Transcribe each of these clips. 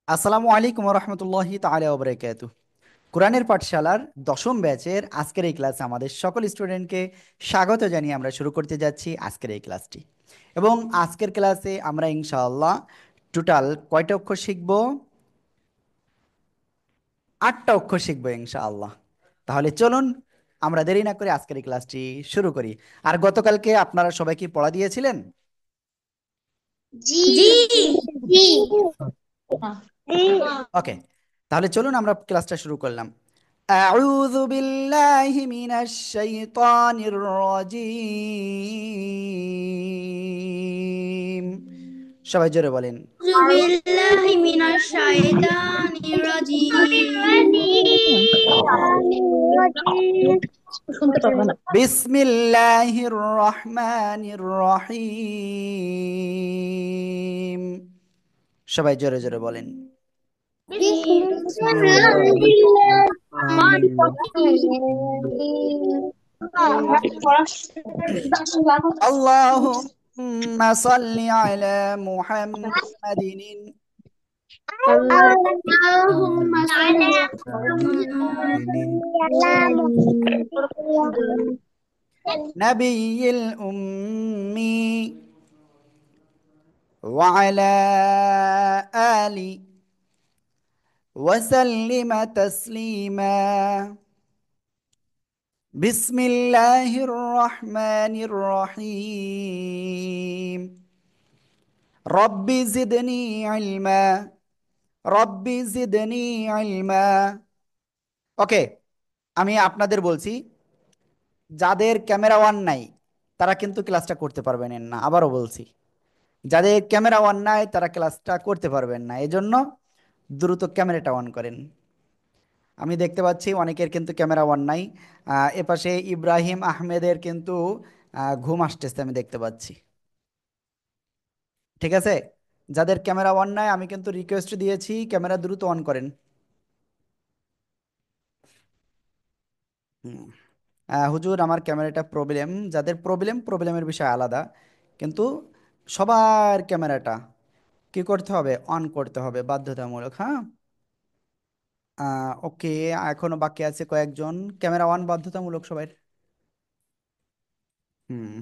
আসসালামু আলাইকুম রহমতুল্লাহি তাআলা ওয়া বারাকাতুহু। কোরআনের পাঠশালার দশম ব্যাচের আজকের এই ক্লাসে আমাদের সকল স্টুডেন্টকে স্বাগত জানিয়ে আমরা শুরু করতে যাচ্ছি আজকের এই ক্লাসটি। এবং আজকের ক্লাসে আমরা ইনশাআল্লাহ টোটাল কয়টা অক্ষর শিখব? 8টা অক্ষর শিখবো ইনশাআল্লাহ। তাহলে চলুন আমরা দেরি না করে আজকের এই ক্লাসটি শুরু করি। আর গতকালকে আপনারা সবাই কি পড়া দিয়েছিলেন? জি জি ওকে, তাহলে চলুন আমরা ক্লাসটা শুরু করলাম। أعوذ بالله من الشيطان الرجيم। সবাই জোরে বলেন। বিল্লাহি মিনাশ শাইতানির রাজিম। শুনতে পাবো না। বিসমিল্লাহির রহমানির রহিম। সবাই জোরে জোরে বলেন। اللهم صل على محمد اللهم صل نبي الأمي وعلى آله وسلم تسليما. بسم الله الرحمن الرحيم. رب زدني علما. رب زدني علما. ওকে, আমি আপনাদের বলছি, যাদের ক্যামেরা অন নাই তারা কিন্তু ক্লাসটা করতে পারবেন না। আবারও বলছি, যাদের ক্যামেরা অন নাই তারা ক্লাসটা করতে পারবেন না, এজন্য দ্রুত ক্যামেরাটা অন করেন। আমি দেখতে পাচ্ছি অনেকের কিন্তু ক্যামেরা অন নাই। এপাশে ইব্রাহিম আহমেদের কিন্তু ঘুম আসতেছে, আমি দেখতে পাচ্ছি। ঠিক আছে, যাদের ক্যামেরা অন নাই আমি কিন্তু রিকোয়েস্ট দিয়েছি ক্যামেরা দ্রুত অন করেন। হুম। হুজুর আমার ক্যামেরাটা প্রবলেম, যাদের প্রবলেমের বিষয় আলাদা, কিন্তু সবার ক্যামেরাটা কি করতে হবে? অন করতে হবে বাধ্যতামূলক, হ্যাঁ। ওকে, এখনো বাকি আছে কয়েকজন, ক্যামেরা অন বাধ্যতামূলক সবাই। হুম।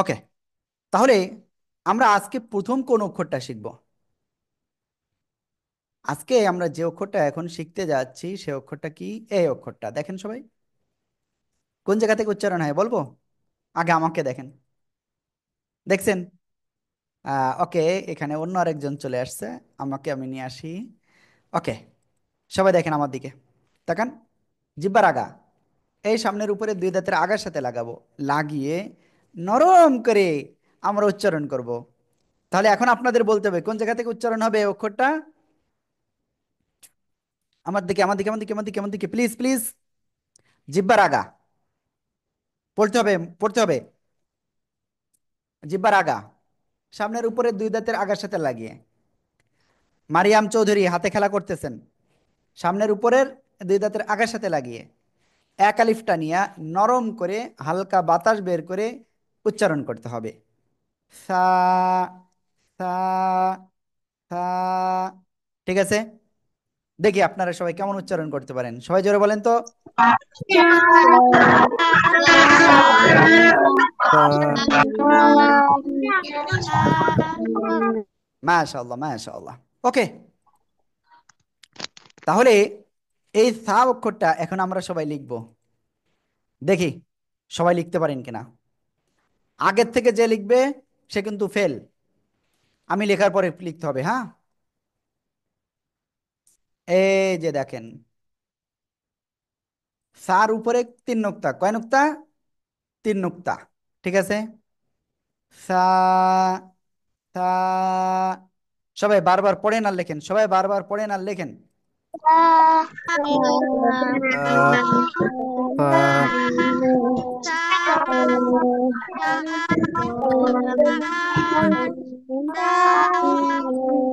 ওকে, তাহলে আমরা আজকে প্রথম কোন অক্ষরটা শিখব? আজকে আমরা যে অক্ষরটা এখন শিখতে যাচ্ছি সে অক্ষরটা কি? এই অক্ষরটা দেখেন সবাই, কোন জায়গা থেকে উচ্চারণ হয় বলবো? আগে আমাকে দেখেন, দেখছেন? ওকে, এখানে অন্য আরেকজন চলে আসছে, আমাকে আমি নিয়ে আসি। ওকে, সবাই দেখেন আমার দিকে, তাকান। জিব্বার আগা, এই সামনের উপরে দুই দাঁতের আগার সাথে লাগাবো, লাগিয়ে নরম করে আমরা উচ্চারণ করব। তাহলে এখন আপনাদের বলতে হবে কোন জায়গা থেকে উচ্চারণ হবে এই অক্ষরটা। আমার দিকে, আমার দিকে, আমার দিকে, আমার দিকে, আমার দিকে, প্লিজ প্লিজ। জিব্বার আগা পড়তে হবে, পড়তে হবে। জিব্বার আগা, সামনের উপরে দুই দাঁতের আগার সাথে লাগিয়ে। মারিয়াম চৌধুরী হাতে খেলা করতেছেন, সামনের উপরের দুই দাঁতের আগার সাথে লাগিয়ে এক আলিফটা নিয়ে নরম করে হালকা বাতাস বের করে উচ্চারণ করতে হবে। সা, সা, সা। ঠিক আছে, দেখি আপনারা সবাই কেমন উচ্চারণ করতে পারেন, সবাই জোরে বলেন তো। সা। মাশাআল্লাহ মাশাআল্লাহ। ওকে, তাহলে এই সা অক্ষরটা এখন আমরা সবাই লিখব। দেখি সবাই লিখতে পারেন কিনা। আগের থেকে যে লিখবে সে কিন্তু ফেল, আমি লেখার পরে লিখতে হবে, হ্যাঁ। এই যে দেখেন, সার উপরে তিন নুক্তা, কয় নুক্তা? তিন নুক্তা। ঠিক আছে, সা, সা। সবাই বারবার পড়েন আর লেখেন, সবাই বারবার পড়েন আর লেখেন। সা, সা।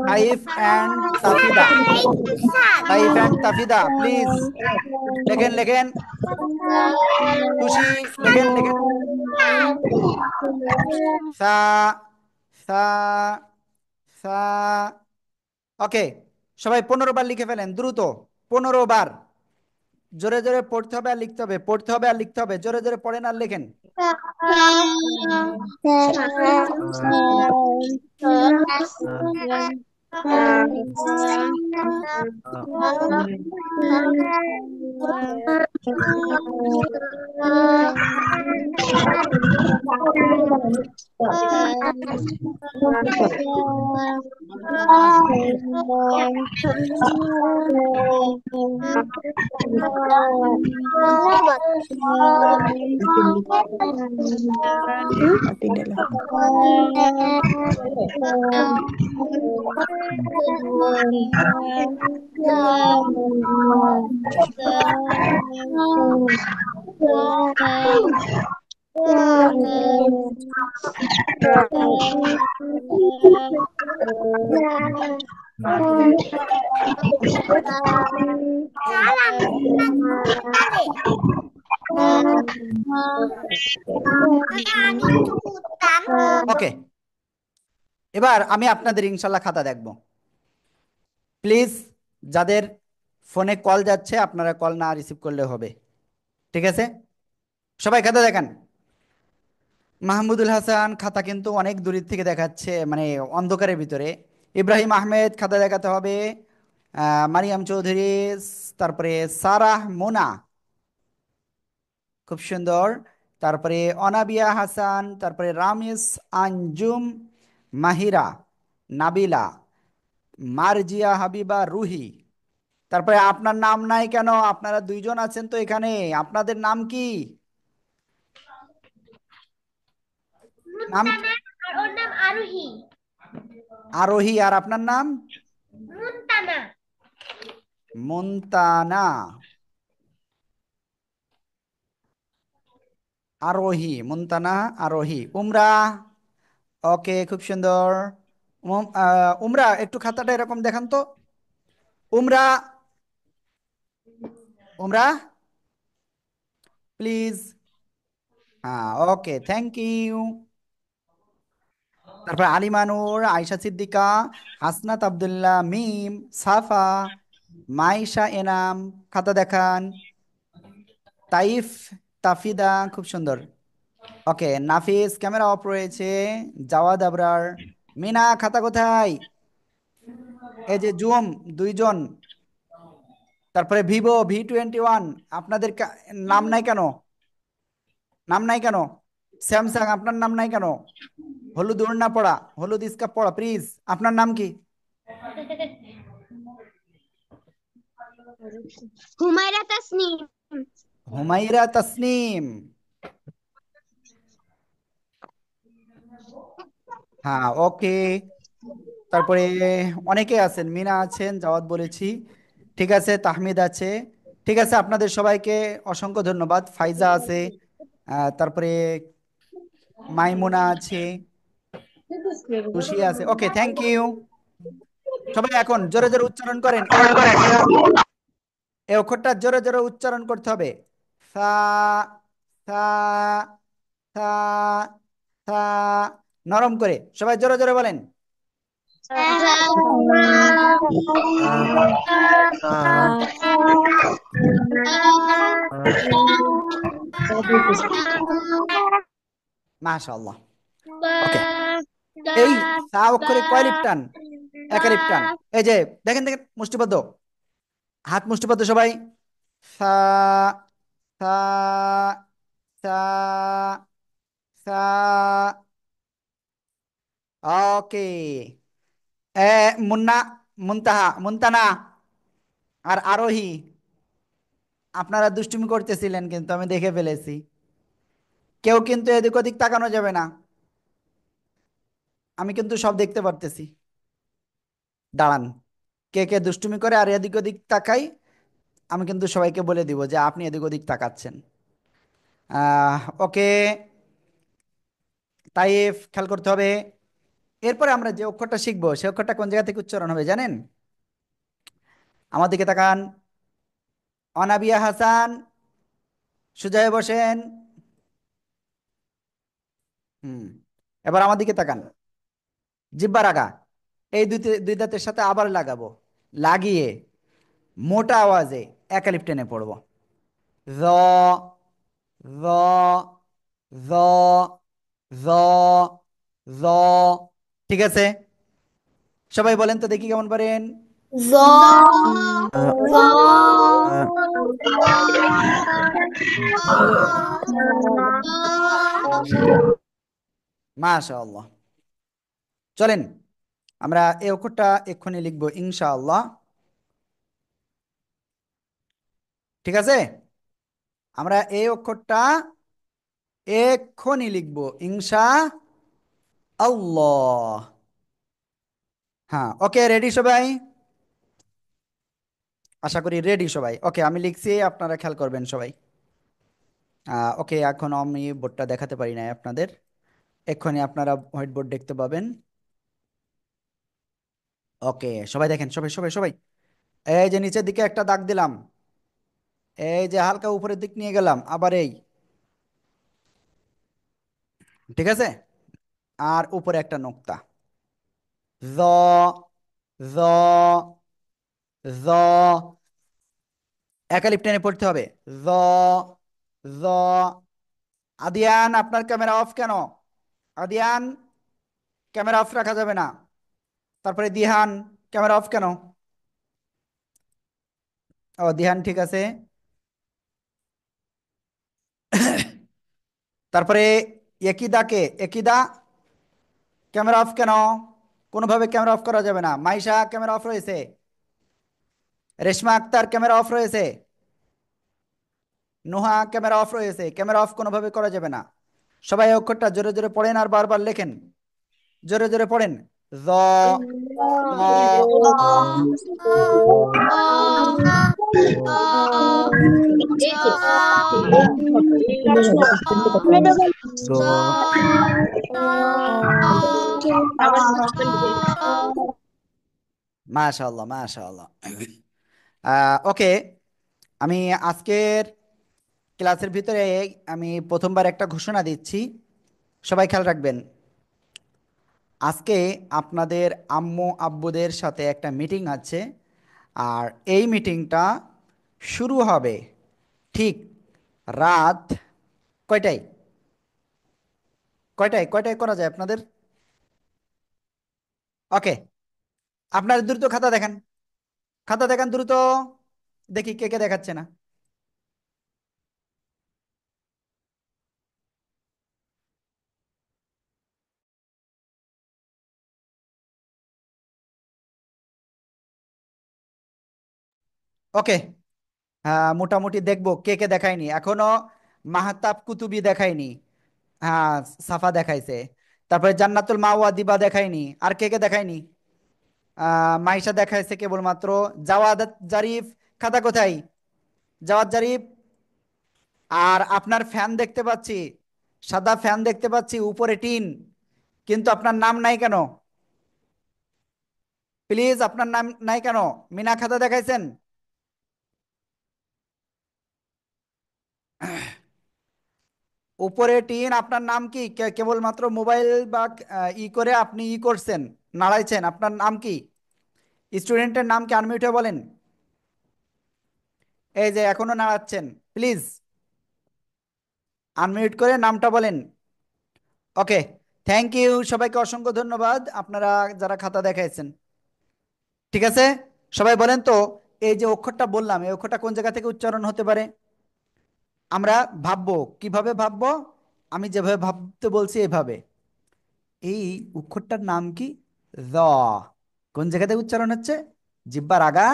Saif and Tafida, Saif and Tafida please লেখেন লেখেন। খুশি, লেখেন লেখেন। সা, সা, সা। ওকে, সবাই 15 বার লিখে ফেলেন দ্রুত। 15 বার। জোরে জোরে পড়তে হবে আর লিখতে হবে, পড়তে হবে আর লিখতে হবে, জোরে জোরে পড়েন আর লেখেন। ওকে, এবার আমি আপনাদের ইনশাল্লাহ খাতা দেখব। প্লিজ, যাদের ফোনে কল যাচ্ছে আপনারা কল না রিসিভ করলে হবে, ঠিক আছে? সবাই খাতা দেখান। মাহমুদুল হাসান খাতা কিন্তু অনেক দূরের থেকে দেখাচ্ছে, মানে অন্ধকারের ভিতরে। ইব্রাহিম আহমেদ খাতা দেখাতে হবে। মারিয়াম চৌধুরী, তারপরে সারাহ মোনা, খুব সুন্দর। তারপরে অনাবিয়া হাসান, তারপরে রামিস আঞ্জুম, মাহিরা, নাবিলা, মারজিয়া হাবিবা, রুহি। তারপরে আপনার নাম নাই কেন? আপনারা দুইজন আছেন তো এখানে, আপনাদের নাম কি? নাম কি? মুনতানা আর ওর নাম আরোহী। আরোহী, আর আপনার নাম? মুনতানা। মুনতানা। আরোহী, মুনতানা, আরোহী। উমরা, ওকে, খুব সুন্দর। উমরা, একটু খাতাটা এরকম দেখান তো। উমরা, উমরা, প্লিজ। হ্যাঁ, ওকে, থ্যাংক ইউ। তারপর আলিমানুর, আয়শা সিদ্দিকা, হাসনাত আব্দুল্লাহ, মিম, সাফা, মাইশা এনাম, খাতা দেখান। তাইফ, তাফিদা, খুব সুন্দর। ওকে, নাফিস ক্যামেরা অফ রয়েছে। জাওয়াদ আবরার, মিনা খাতা কোথায়? এই যে জুম, দুইজন। তারপরে ভিভো V21, আপনাদের নাম নাই কেন? নাম নাই কেন? স্যামসাং, আপনার নাম নাই কেন? হলুদ ওড়না পড়া, হলুদ স্কার্ফ পড়া, প্লিজ। আপনার নাম কি? হুমায়রা তাসনিম। হুমাইরা তাসনিম। হ্যাঁ, ওকে। তারপরে অনেকে আছেন, মিনা আছেন, জাওয়াত বলেছি, ঠিক আছে, তাহমিদ আছে। ঠিক আছে, আপনাদের সবাইকে অসংখ্য ধন্যবাদ। ফাইজা আছে, তারপরে মাইমুনা আছে, খুশি আছে। ওকে, থ্যাংক ইউ। সবাই এখন জোরে জোরে উচ্চারণ করেন এই অক্ষরটা। এই অক্ষরটা জোরে জোরে উচ্চারণ করতে হবে। সা, সা, সা, সা। নরম করে সবাই জোরে জোরে বলেন। মাশাআল্লাহ। ওকে, এই সা অক্ষরে কয় লিপ টান? এক লিপ টান। এই যে দেখেন দেখেন, মুষ্টিবদ্ধ, হাত মুষ্টিবদ্ধ সবাই। সা, সা, সা, সা। ওকে। মুন্না, মুনতাহা, মুনতানা, আর আরোহী। আপনারা দুষ্টুমি করতেছিলেন কিন্তু আমি দেখে ফেলেছি। কেউ কিন্তু এদিক ওদিক তাকানো যাবে না, আমি কিন্তু সব দেখতে পারতেছি। দাঁড়ান, কে কে দুষ্টুমি করে আর এদিক ওদিক তাকাই, আমি কিন্তু সবাইকে বলে দিব যে আপনি এদিক ওদিক তাকাচ্ছেন। ওকে, তাইফ, খেয়াল করতে হবে। এরপরে আমরা যে অক্ষরটা শিখবো সে অক্ষরটা কোন জায়গা থেকে উচ্চারণ হবে জানেন? আমার দিকে তাকান। অনাবিয়া হাসান, সোজা হয়ে বসেন। হুম। এবার আমার দিকে তাকান। জিহ্বার আগা এই দুই দাঁতের সাথে আবার লাগাবো, লাগিয়ে মোটা আওয়াজে একালিপ টেনে পড়বো। জ, জ, জ, জ, জ। ঠিক আছে, সবাই বলেন তো দেখি কেমন পারেন। জ, জ, মাশাআল্লাহ। চলেন আমরা এই অক্ষরটা এক্ষুনি লিখবো ইনশাআল্লাহ। ঠিক আছে, আমরা এই অক্ষরটা এক্ষুনি লিখবো ইনশা আল্লাহ। হ্যাঁ, ওকে, রেডি সবাই? আশা করি রেডি সবাই। ওকে, আমি লিখছি, আপনারা খেয়াল করবেন সবাই। ওকে, এখন আমি বোর্ডটা দেখাতে পারি না আপনাদের। এক্ষুনি আপনারা হোয়াইট বোর্ড দেখতে পাবেন। ওকে, সবাই দেখেন, সবাই সবাই সবাই। এই যে নিচের দিকে একটা দাগ দিলাম, এই যে হালকা উপরের দিক নিয়ে গেলাম, আবার এই। ঠিক আছে, আর উপরে একটা নোক্তা। জ, জ, জ। একালিপ টেনে পড়তে হবে। জ, জ। আদিয়ান, আপনার ক্যামেরা অফ কেন? আদিয়ান, ক্যামেরা অফ রাখা যাবে না। তারপরে দিহান, ক্যামেরা অফ কেন? ও দিহান, ঠিক আছে। তারপরে একিদাকে, একিদা, ক্যামেরা অফ কেন? কোনোভাবে ক্যামেরা অফ করা যাবে না। মাইশা, ক্যামেরা অফ রয়েছে। রেশমা আক্তার, ক্যামেরা অফ রয়েছে। নুহা, ক্যামেরা অফ রয়েছে। ক্যামেরা অফ কোনোভাবে করা যাবে না। সবাই এই অক্ষরটা জোরে জোরে পড়েন আর বারবার লেখেন। জোরে জোরে পড়েন। জ, জ, জ। মাশাআল্লাহ, মাশাআল্লাহ। ওকে, আমি আজকের ক্লাসের ভিতরে আমি প্রথমবার একটা ঘোষণা দিচ্ছি, সবাই খেয়াল রাখবেন। আজকে আপনাদের আম্মু আব্বুদের সাথে একটা মিটিং আছে, আর এই মিটিংটা শুরু হবে ঠিক রাত কয়টায়? কয়টায় কয়টায় করা যায় আপনাদের? ওকে, আপনার দ্রুত খাতা দেখান, খাতা দেখান দ্রুত, দেখি কে কে দেখাচ্ছে না। ওকে, হ্যাঁ, মোটামুটি দেখবো কে কে দেখায়নি এখনো। মাহতাব কুতুবি দেখায়নি। হ্যাঁ, সাফা দেখাইছে। তারপরে জান্নাতুল মাওয়া দিবা দেখায়নি। আর কে কে দেখায়নি? মাইশা দেখাইছে কেবলমাত্র। জাওয়াদ জারিফ, খাতা কোথায়? Javad Zarif. আর আপনার ফ্যান দেখতে পাচ্ছি, সাদা ফ্যান দেখতে পাচ্ছি, উপরে টিন, কিন্তু আপনার নাম নাই কেন? প্লিজ, আপনার নাম নাই কেন? মিনা, খাতা দেখাইছেন? উপরে টিন, আপনার নাম কি? কেবলমাত্র মোবাইল বা করে আপনি করছেন, নাড়াইছেন, আপনার নাম কি? স্টুডেন্টের নাম কি? আনমিউট হয়ে বলেন। এই যে এখনো নাড়াচ্ছেন, প্লিজ আনমিউট করে নামটা বলেন। ওকে, থ্যাংক ইউ, সবাইকে অসংখ্য ধন্যবাদ আপনারা যারা খাতা দেখাইছেন। ঠিক আছে, সবাই বলেন তো, এই যে অক্ষরটা বললাম, এই অক্ষরটা কোন জায়গা থেকে উচ্চারণ হতে পারে? আমরা ভাববো, কিভাবে ভাববো? আমি যেভাবে ভাবতে বলছি এভাবে। এই অক্ষরটার নাম কি? জ। কোন জায়গা থেকে উচ্চারণ হচ্ছে? জিহ্বার আগা,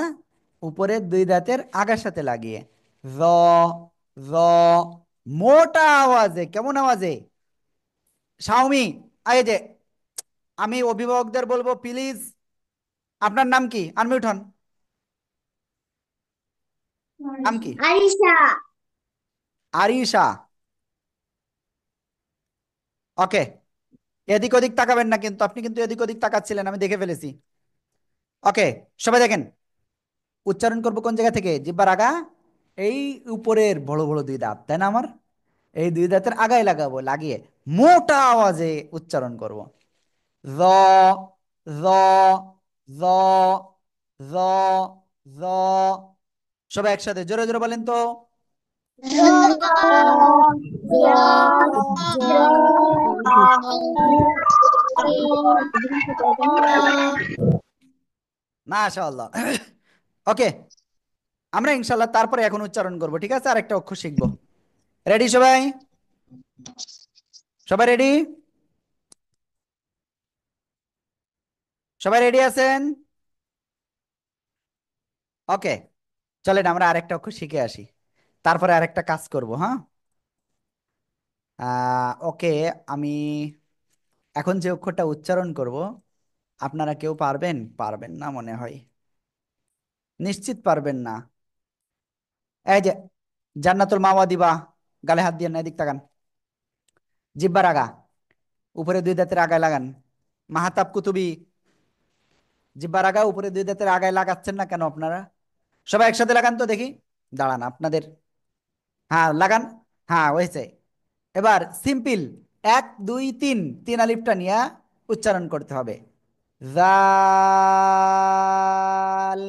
উপরের দুই দাঁতের আগার সাথে লাগিয়ে। জ, জ। মোটা আওয়াজে, কেমন আওয়াজে? শাওমি, এই যে আমি অভিভাবকদের বলবো, প্লিজ আপনার নাম কি? আনমিউট হন। নাম কি? আরিশা। আরিশা। ওকে, এদিক ওদিক তাকাবেন না কিন্তু, আপনি কিন্তু এদিক ওদিক তাকাচ্ছিলেন, আমি দেখে ফেলেছি। ওকে, সবাই দেখেন, উচ্চারণ করবো কোন জায়গা থেকে? জিহ্বার আগা, এই উপরের বড় বড় দুই দাঁত, তাই না আমার? এই দুই দাঁতের আগায় লাগাবো, লাগিয়ে মোটা আওয়াজে উচ্চারণ করব। জ, জ, জ, জ, জ। সবাই একসাথে জোরে জোরে বলেন তো। মাশাআল্লাহ। ওকে, আমরা ইনশাল্লাহ তারপরে এখন উচ্চারণ করব, ঠিক আছে? আর একটা অক্ষর শিখবো। রেডি সবাই? সবাই রেডি? সবাই রেডি আছেন? ওকে, চলেন আমরা আরেকটা অক্ষর শিখে আসি, তারপরে আরেকটা কাজ করব, হ্যাঁ? ওকে, আমি এখন যে অক্ষরটা উচ্চারণ করব, আপনারা কেউ পারবেন? পারবেন না মনে হয়, নিশ্চিত পারবেন না। এই যে জান্নাতুল মাওয়া দিবা, গালে হাত দিয়ে না, এদিক তাকান। জিব্বার আগা, উপরে দুই দাঁতের আগায় লাগান। মাহাতাব কুতুবি, জিব্বার আগা উপরে দুই দাঁতের আগায় লাগাচ্ছেন না কেন আপনারা? সবাই একসাথে লাগান তো দেখি। দাঁড়ান আপনাদের, হ্যাঁ লাগান। হ্যাঁ হয়েছে। এবার সিম্পল, এক দুই তিন, তিন আলিফটা নিয়ে উচ্চারণ করতে হবে। জাল,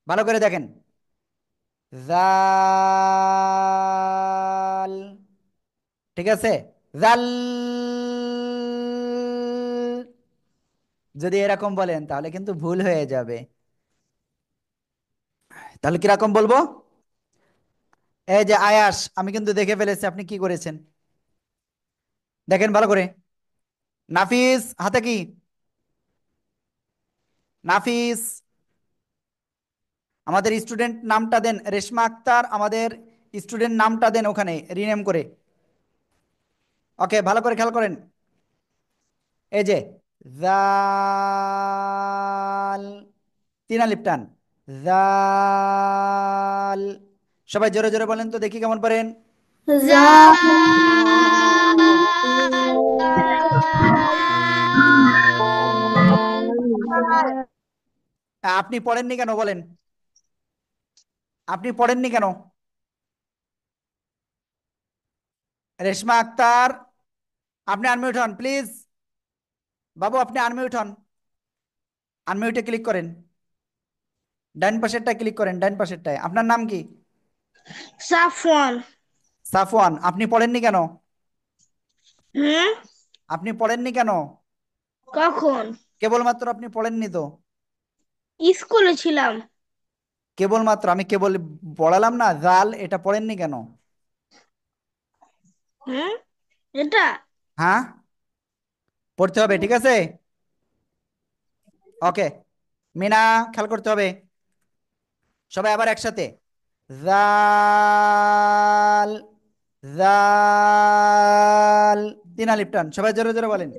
ভালো করে দেখেন। জাল, ঠিক আছে? জাল। যদি এরকম বলেন তাহলে কিন্তু ভুল হয়ে যাবে। তাহলে কিরকম বলবো? এই যে আয়াস, আমি কিন্তু দেখে ফেলেছি আপনি কি করেছেন, দেখেন ভালো করে। নাফিস হাতে কি? নাফিস, আমাদের স্টুডেন্ট নামটা দেন, রেশমা আক্তার, আমাদের স্টুডেন্ট নামটা দেন ওখানে রিনেম করে। ওকে, ভালো করে খেয়াল করেন। এই যে জাল, তিন আলিফ টান, জাল। সবাই জোরে জোরে বলেন তো দেখি কেমন পারেন। আপনি পড়েননি কেন বলেন? আপনি পড়েননি কেন? রেশমা আক্তার, আপনি আনমিউট হন প্লিজ। বাবু আপনি আনমিউট হন, আনমিউটে ক্লিক করেন, ডান পাশেরটায় ক্লিক করেন, ডান পাশেরটায়। আপনার নাম কি? সাফওয়ান। সাফওয়ান, আপনি পড়েননি কেন? হুম। আপনি পড়েননি কেন? কখন? কেবলমাত্র আপনি পড়েননি তো। স্কুলে ছিলাম। কেবলমাত্র আমি কেবল পড়ালাম না, জাল এটা পড়েননি কেন? হুম। এটা হ্যাঁ, পড়তে হবে, ঠিক আছে? ওকে, মিনা, খেয়াল করতে হবে। সবাই আবার একসাথে, জাল, জাল, তিন আলিফ টান, সবাই জোরে জোরে বলেন।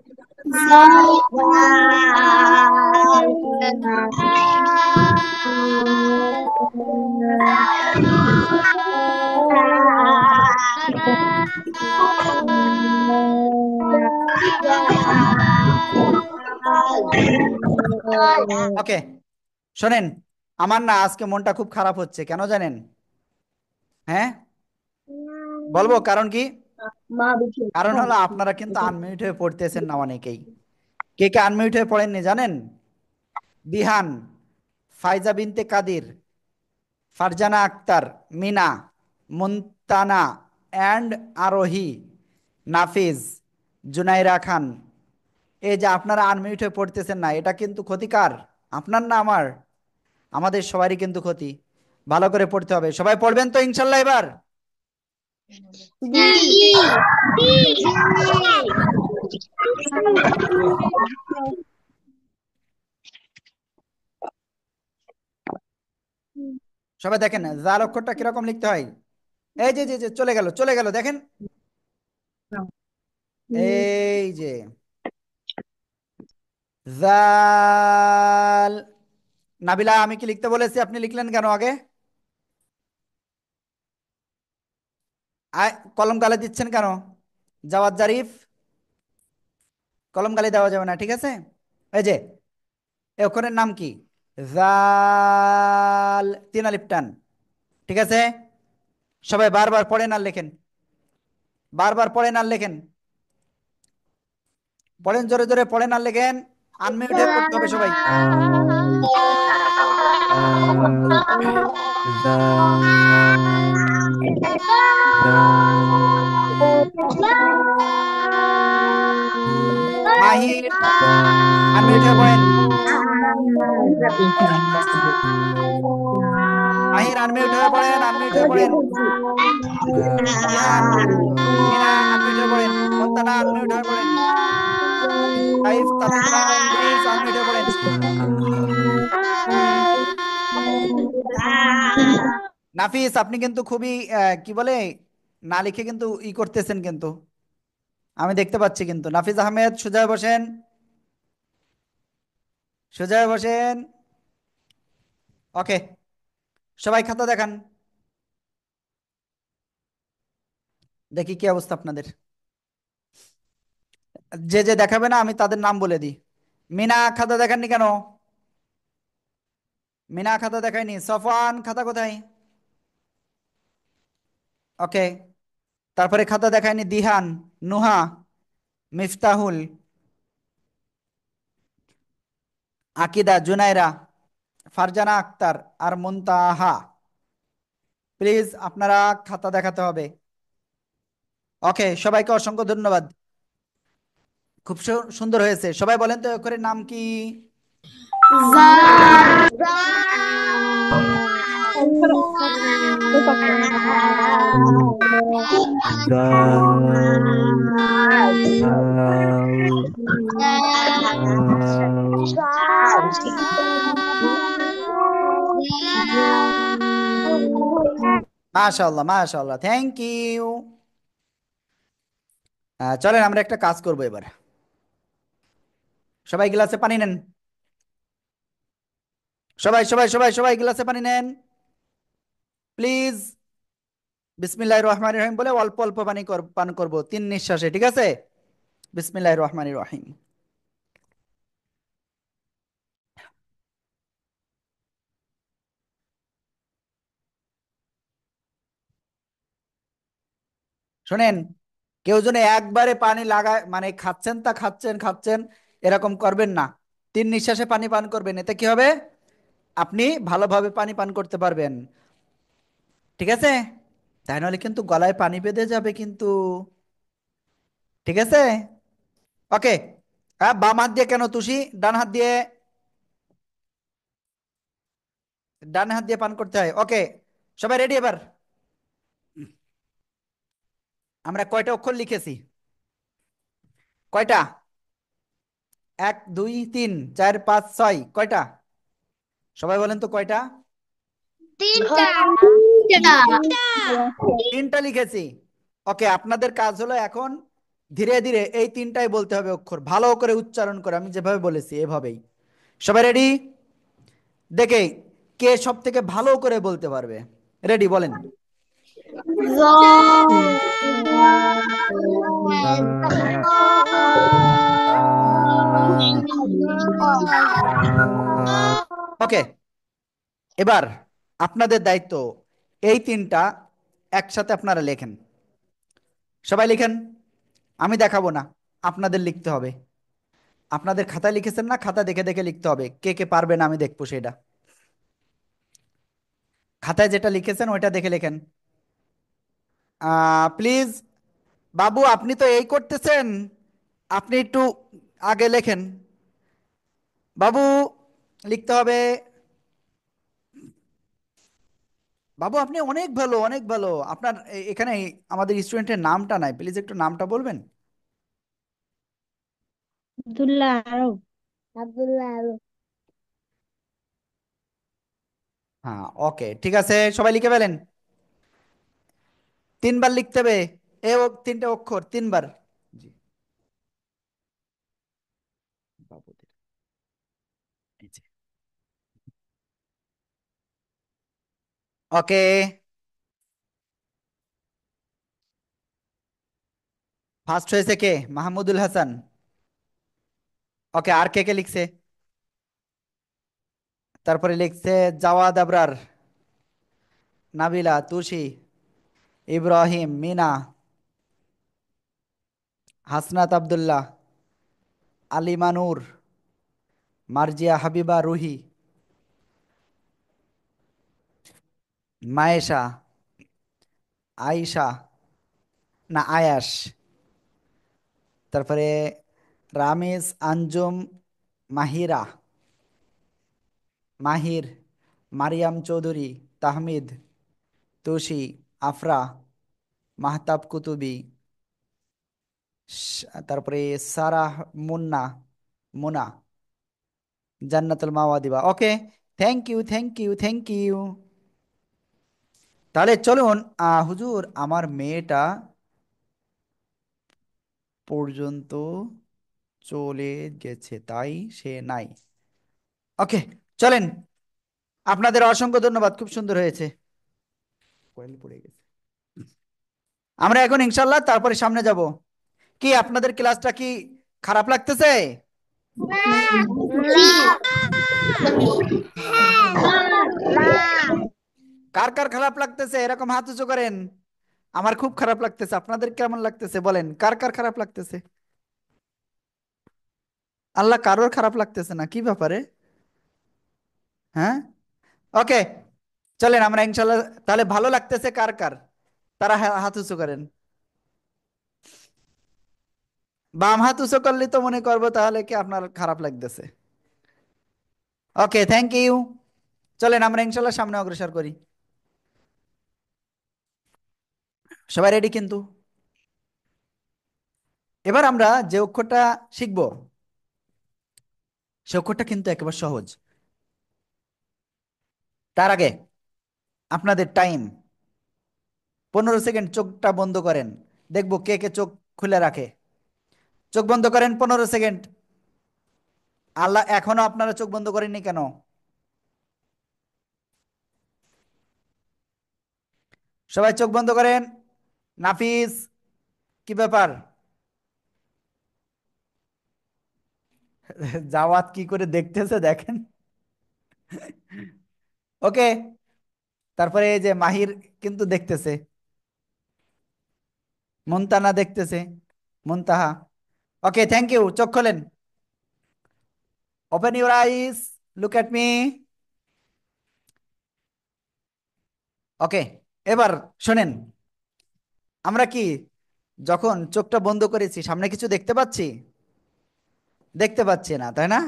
ওকে, শোনেন, আমার না আজকে মনটা খুব খারাপ হচ্ছে, কেন জানেন? হ্যাঁ, বলবো কারণ কি? কারণ হলো আপনারা কিন্তু আনমিউট হয়ে পড়তেছেন না অনেকেই। কে কে আনমিউট হয়ে পড়েননি জানেন? বিহান, ফাইজা বিনতে কাদির, ফারজানা আক্তার, মিনা, মুনতানা অ্যান্ড আরোহী, নাফিজ, জুনাইরা খান। এই যে আপনারা আনমিউট হয়ে পড়তেছেন না, এটা কিন্তু ক্ষতিকার। আপনার না আমার, আমাদের সবারই কিন্তু ক্ষতি। ভালো করে পড়তে হবে, সবাই পড়বেন তো ইনশাল্লাহ এবার? জি। সবাই দেখেন জাল অক্ষরটা কিরকম লিখতে হয়। এই যে যে যে চলে গেল, চলে গেল, দেখেন। এই যে জাল। নাবিলা, আমি কি লিখতে বলেছি, আপনি লিখলেন কেন আগে? কলম গালে দিচ্ছেন কেন? জাওয়াদ জারিফ, কলম গালে দেওয়া যাবে না, ঠিক আছে? এই যে এই অক্ষরের নাম কি? জাল, তিন আলিফ টান, ঠিক আছে, সবাই বারবার পড়েন আর লেখেন, বারবার পড়েন আর লেখেন, পড়েন, জোরে জোরে পড়েন আর লেখেন। আনমিউট হয়ে পড়তে হবে সবাই। জাল, জাল, জাল, মাহির আনমিউট হয়ে পড়েন। মাহির আনমিউট হয়ে পড়েন, আনমিউট হয়ে পড়েন। জিহান, মিনা আনমিউট হয়ে পড়েন। মোন্তানা আনমিউট হয়ে পড়েন। সাইফ, তাসনিয়া প্লিজ আনমিউট হয়ে পড়েন। নাফিস আপনি কিন্তু খুবই কি বলে না লিখে কিন্তু ই করতেছেন কিন্তু, আমি দেখতে পাচ্ছি কিন্তু। নাফিস আহমেদ সোজা হয়ে বসেন, সোজা হয়ে বসেন। ওকে, সবাই খাতা দেখান, দেখি কি অবস্থা আপনাদের। যে যে দেখাবে না আমি তাদের নাম বলে দিই। মিনা খাতা দেখাননি কেন? মিনা খাতা দেখায়নি। সফওয়ান খাতা কোথায়? ওকে, তারপরে খাতা দেখায়নি দিহান, নুহা, মিফতাহুল, আকিদা, জুনাইরা, ফারজানা আক্তার আর মুনতাহা। প্লিজ আপনারা খাতা দেখাতে হবে। ওকে, সবাইকে অসংখ্য ধন্যবাদ, খুব সুন্দর হয়েছে। সবাই বলেন তো করে নাম কি? মাশাআল্লাহ, মাশাআল্লাহ, থ্যাংক ইউ। চলেন আমরা একটা কাজ করব এবার। সবাই গ্লাসে পানি নেন, সবাই সবাই সবাই সবাই গ্লাসে পানি নেন প্লিজ। বিসমিল্লাহির রহমানির রহিম বলে অল্প অল্প পানি পান করব 3 নিঃশ্বাসে, ঠিক আছে? বিসমিল্লাহির রহমানির রহিম। শোনেন, কেউ যেন একবারে পানি লাগায় মানে খাচ্ছেন তা খাচ্ছেন খাচ্ছেন এরকম করবেন না। 3 নিঃশ্বাসে পানি পান করবেন, এতে কি হবে? আপনি ভালোভাবে পানি পান করতে পারবেন, ঠিক আছে? তাই নাহলে কিন্তু গলায় পানি বেঁধে যাবে কিন্তু, ঠিক আছে? ওকে, হ্যাঁ, বাম হাত দিয়ে কেন তুষি, ডান হাত দিয়ে, ডান হাত দিয়ে পান করতে হয়। ওকে, সবাই রেডি এবার? আমরা কয়টা অক্ষর লিখেছি? কয়টা? 1 2 3 4 5 6, কয়টা? সবাই বলেন তো কয়টা? তিনটা। 3টা লিখেছি। ওকে, আপনাদের কাজ হলো এখন ধীরে ধীরে এই 3টাই বলতে হবে অক্ষর, ভালো করে উচ্চারণ করে আমি যেভাবে বলেছি এভাবেই। সবাই রেডি? দেখে কে সব থেকে ভালো করে বলতে পারবে। রেডি, বলেন। ওকে, এবার আপনাদের দায়িত্ব এই 3টা একসাথে আপনারা লেখেন। সবাই লিখেন, আমি দেখাবো না, আপনাদের লিখতে হবে। আপনাদের খাতায় লিখেছেন না, খাতা দেখে দেখে লিখতে হবে, কে কে পারবে না আমি দেখবো সেটা। খাতায় যেটা লিখেছেন ওইটা দেখে লেখেন প্লিজ। বাবু আপনি তো এই করতেছেন, আপনি একটু আগে লেখেন বাবু, লিখতে হবে। বাবু আপনি অনেক ভালো, অনেক ভালো। আপনার এখানে আমাদের স্টুডেন্টের নামটা নাই, প্লিজ একটু নামটা বলবেন? আব্দুল্লাহ আরব। আব্দুল্লাহ আরব। হ্যাঁ, ওকে, ঠিক আছে, সবাই লিখে ফেলেন। 3বার লিখতে হবে, 3টে অক্ষর 3বার। জি, বাবুদের এই যে। ওকে, ফার্স্ট হয়েছে কে? মাহমুদুল হাসান। ওকে, আর কে কে লিখছে? তারপরে লিখছে জাওয়াদ আবরার, নাবিলা, তুষি, ইব্রাহিম, মিনা, হাসনাত আব্দুল্লাহ, আলিমা নূর, মার্জিয়া হাবিবা রুহি, মায়েশা, আয়েশা, না আয়াস, তারপরে রামিজ, আঞ্জুম, মাহিরা, মাহির, মারিয়াম চৌধুরী, তাহমিদ, তুষি, আফরা, মাহতাব কুতুবি, তারপরে Sarah, Munna, Muna, Jannatul Mawadiba. Okay, thank you, thank you, thank you. তাহলে চলুন, হুজুর আমার মেয়েটা পর্যন্ত চলে গেছে, তাই সে নাই। ওকে, চলেন। আপনাদের অসংখ্য ধন্যবাদ, খুব সুন্দর হয়েছে। কয়েল পড়ে গেছে। আমরা এখন ইনশাল্লাহ তারপরে সামনে যাব। কি আপনাদের ক্লাসটা কি খারাপ লাগতেছে? না না কার কার খারাপ লাগতেছে এরকম হাত উঁচু করেন। আমার খুব খারাপ লাগতেছে, আপনাদের কেমন লাগতেছে বলেন, কার কার খারাপ লাগতেছে? আল্লাহ, কারোর খারাপ লাগতেছে না, কি ব্যাপারে? হ্যাঁ, ওকে, চলেন আমরা ইনশাল্লাহ। তাহলে ভালো লাগতেছে কার কার, তারা হাত উঁচু করেন। বাম হাত উঁচু করলে তো মনে করবো তাহলে কি আপনার খারাপ লাগতেছে। ওকে, থ্যাংক ইউ। চলেন আমরা ইনশাল্লাহ সামনে অগ্রসর করি। সবাই রেডি কিন্তু? এবার আমরা যে অক্ষরটা শিখব সে অক্ষরটা কিন্তু একেবারে সহজ। তার আগে আপনাদের টাইম 15 সেকেন্ড, চোখটা বন্ধ করেন। দেখবো কে কে চোখ খুলে রাখে। চোখ বন্ধ করেন 15 সেকেন্ড। আল্লাহ, এখনো আপনারা চোখ বন্ধ করেননি কেন? সবাই চোখ বন্ধ করেন। নাফিস, কি ব্যাপার? জাওয়াত কি করে দেখতেছে দেখেন। ওকে, তারপরে এই যে মাহির কিন্তু দেখতেছে, মুনতানা দেখতেছে, মুনতাহা। ওকে, থ্যাংক ইউ। চোখ খোলেন, open your eyes, look at me. Okay, এবার শোনেন, আমরা কি যখন চোখটা বন্ধ করেছি সামনে কিছু দেখতে পাচ্ছি? দেখতে পাচ্ছি না, তাই না?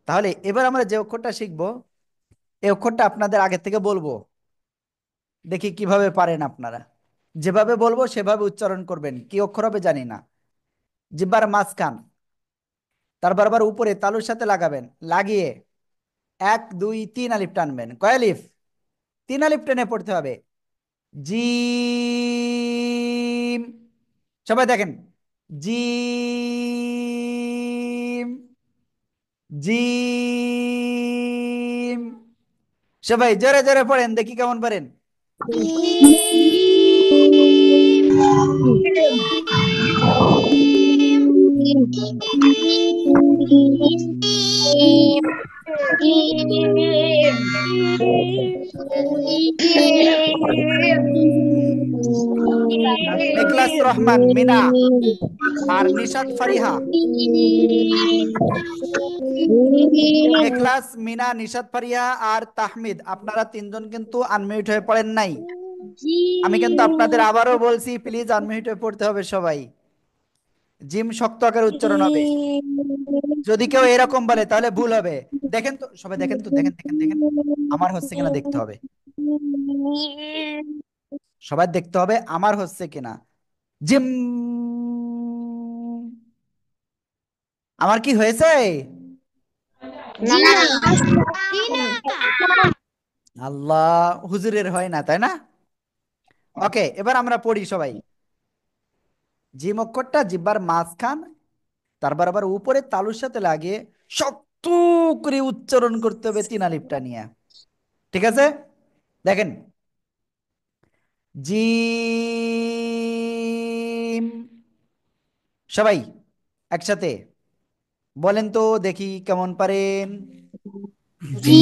তাহলে এবার আমরা যে অক্ষরটা শিখবো এই অক্ষরটা আপনাদের আগে থেকে বলবো, দেখি কিভাবে পারেন আপনারা। যেভাবে বলবো সেভাবে উচ্চারণ করবেন। কি অক্ষর হবে জানি না। জিহ্বার মাঝখান, তার বারবার উপরে তালুর সাথে লাগাবেন, লাগিয়ে 1 2 3 আলিফ টানবেন। কয় আলিফ? 3 আলিফ টেনে পড়তে হবে। জিম। সবাই দেখেন, জিম, জিম। সবাই জোরে জোরে পড়েন, দেখি কেমন পারেন। মেখলাস রহমান, মিনা, আর নিশাত ফারিহা। মেখলাস, মিনা, নিশাত ফারিহা আর তাহমিদ, আপনারা তিনজন কিন্তু আনমিউট হয়ে পড়েন নাই। আমি কিন্তু আপনাদের আবারও বলছি, প্লিজ আনমিউট হয়ে পড়তে হবে সবাই। জিম শক্ত আকারে উচ্চারণ হবে। যদি কেউ এরকম বলে তাহলে ভুল হবে। দেখেন তো সবাই, দেখেন তো, দেখেন দেখেন দেখেন, আমার হচ্ছে কিনা দেখতে হবে। সবাই দেখতে হবে আমার হচ্ছে কিনা। জিম, আমার কি হয়েছে? না আল্লাহ, হুজুরের হয় না তাই না? ওকে, এবার আমরা পড়ি সবাই। জিম অক্ষরটা জিব্বার মাঝখান, তারপর আবার উপরে তালুর সাথে লাগিয়ে শক্ত করে উচ্চারণ করতে হবে 3 আলিফটা নিয়ে। ঠিক আছে, দেখেন। জিম। সবাই একসাথে বলেন তো দেখি কেমন পারেন। জি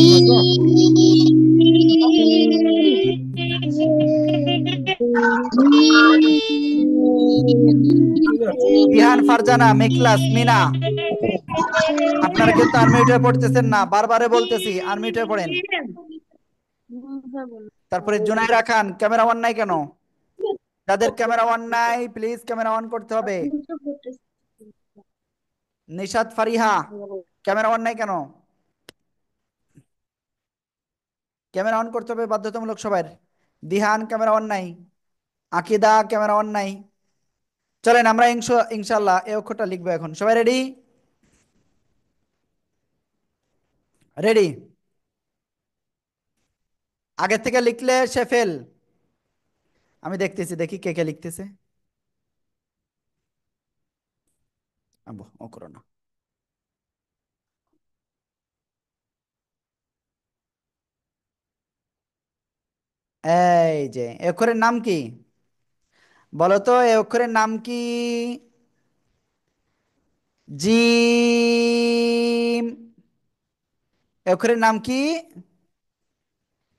ইহান, ফারজানা, মিকলাস, মিনা, আপনারা কিন্তু আনমিউট হয়ে পড়তেছেন না, বারবারে বলতেছি আনমিউট হয়ে পড়েন। তারপরে জুনাইরা খান, ক্যামেরা অন নাই কেন? যাদের ক্যামেরা অন নাই প্লিজ ক্যামেরা অন করতে হবে। নিশাত ফারিহা, ক্যামেরা অন নাই কেন? ক্যামেরা অন করতে হবে বাধ্যতামূলক সবার। দিহান, ক্যামেরা অন নাই। আকিদা, ক্যামেরা অন নাই। চলেন আমরা ইনশাল্লাহ এই অক্ষরটা লিখবো এখন। সবাই রেডি? রেডি? আগে থেকে লিখলে সে ফেল। আমি দেখতেছি, দেখি কে কে লিখতেছে। আবু, ও করো না। এই যে এই অক্ষরের নাম কি বলো তো, এই অক্ষরের নাম কি? জিম। এই অক্ষরের নাম কি?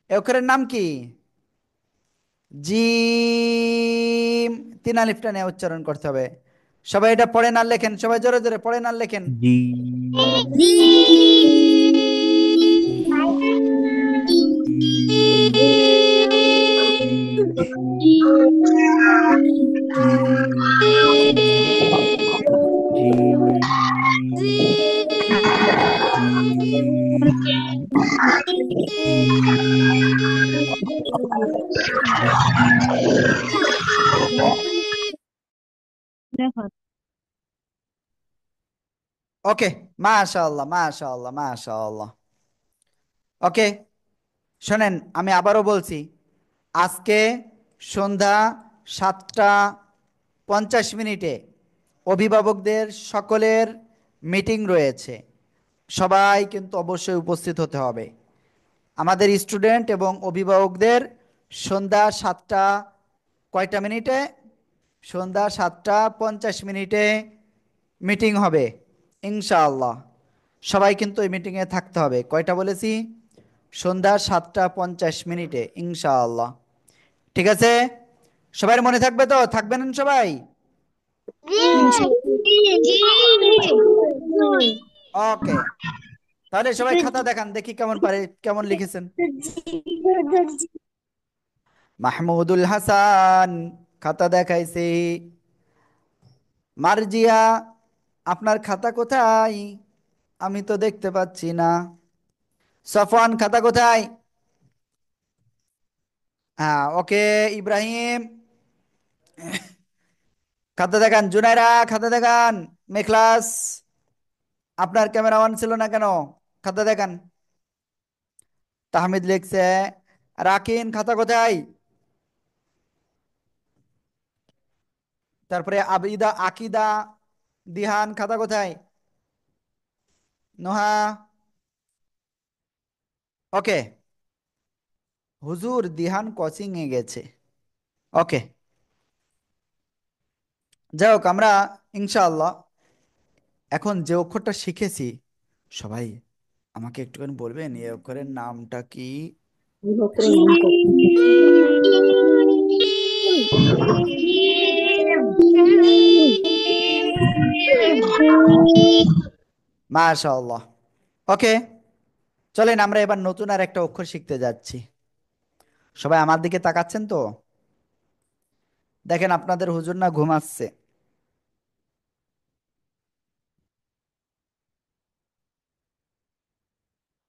এই অক্ষরের নাম কি? জিম। তিন আলিফ টানে উচ্চারণ করতে হবে। সবাই এটা পড়েন আর লেখেন, সবাই জোরে জোরে পড়েন আর লেখেন। জি দেখো ওকে, মাশাআল্লাহ মাশাআল্লাহ মাশাআল্লাহ। ওকে, শোনেন আমি আবারও বলছি, আজকে সন্ধ্যা 7টা 50 মিনিটে অভিভাবকদের সকলের মিটিং রয়েছে। সবাই কিন্তু অবশ্যই উপস্থিত হতে হবে। আমাদের স্টুডেন্ট এবং অভিভাবকদের সন্ধ্যা 7টা কয়টা মিনিটে? সন্ধ্যা 7টা 50 মিনিটে মিটিং হবে ইনশাআল্লাহ। সবাই কিন্তু এই মিটিংয়ে থাকতে হবে। কয়টা বলেছি? সন্ধ্যা 7টা 50 মিনিটে ইনশাআল্লাহ। ঠিক আছে? সবার মনে থাকবে তো? থাকবেন সবাই? ওকে, তাহলে সবাই খাতা দেখান দেখি কেমন পারে, কেমন লিখেছেন। মাহমুদুল হাসান খাতা দেখাইছে। মার্জিয়া, আপনার খাতা কোথায়? আমি তো দেখতে পাচ্ছি না। সফওয়ান খাতা কোথায়? হ্যাঁ ওকে। ইব্রাহিম খাতা দেখান। জুনাইরা খাতা দেখান। মেখলাস, আপনার ক্যামেরা অন ছিল না কেন? খাতা দেখান। তাহমিদ লিখছে। রাকিন খাতা কোথায়? তারপরে আবিদা, আকিদা, দিহান খাতা কোথায়? নোহা। ওকে, হুজুর দিহান কোচিং এ গেছে। ওকে, যাই হোক আমরা ইনশাআল্লাহ এখন যে অক্ষরটা শিখেছি, সবাই আমাকে একটুখানি বলবেন এই অক্ষরের নামটা কি? মাশাআল্লাহ। ওকে, চলেন আমরা এবার নতুন আর একটা অক্ষর শিখতে যাচ্ছি। সবাই আমার দিকে তাকাচ্ছেন তো? দেখেন আপনাদের হুজুর না ঘুমাচ্ছে।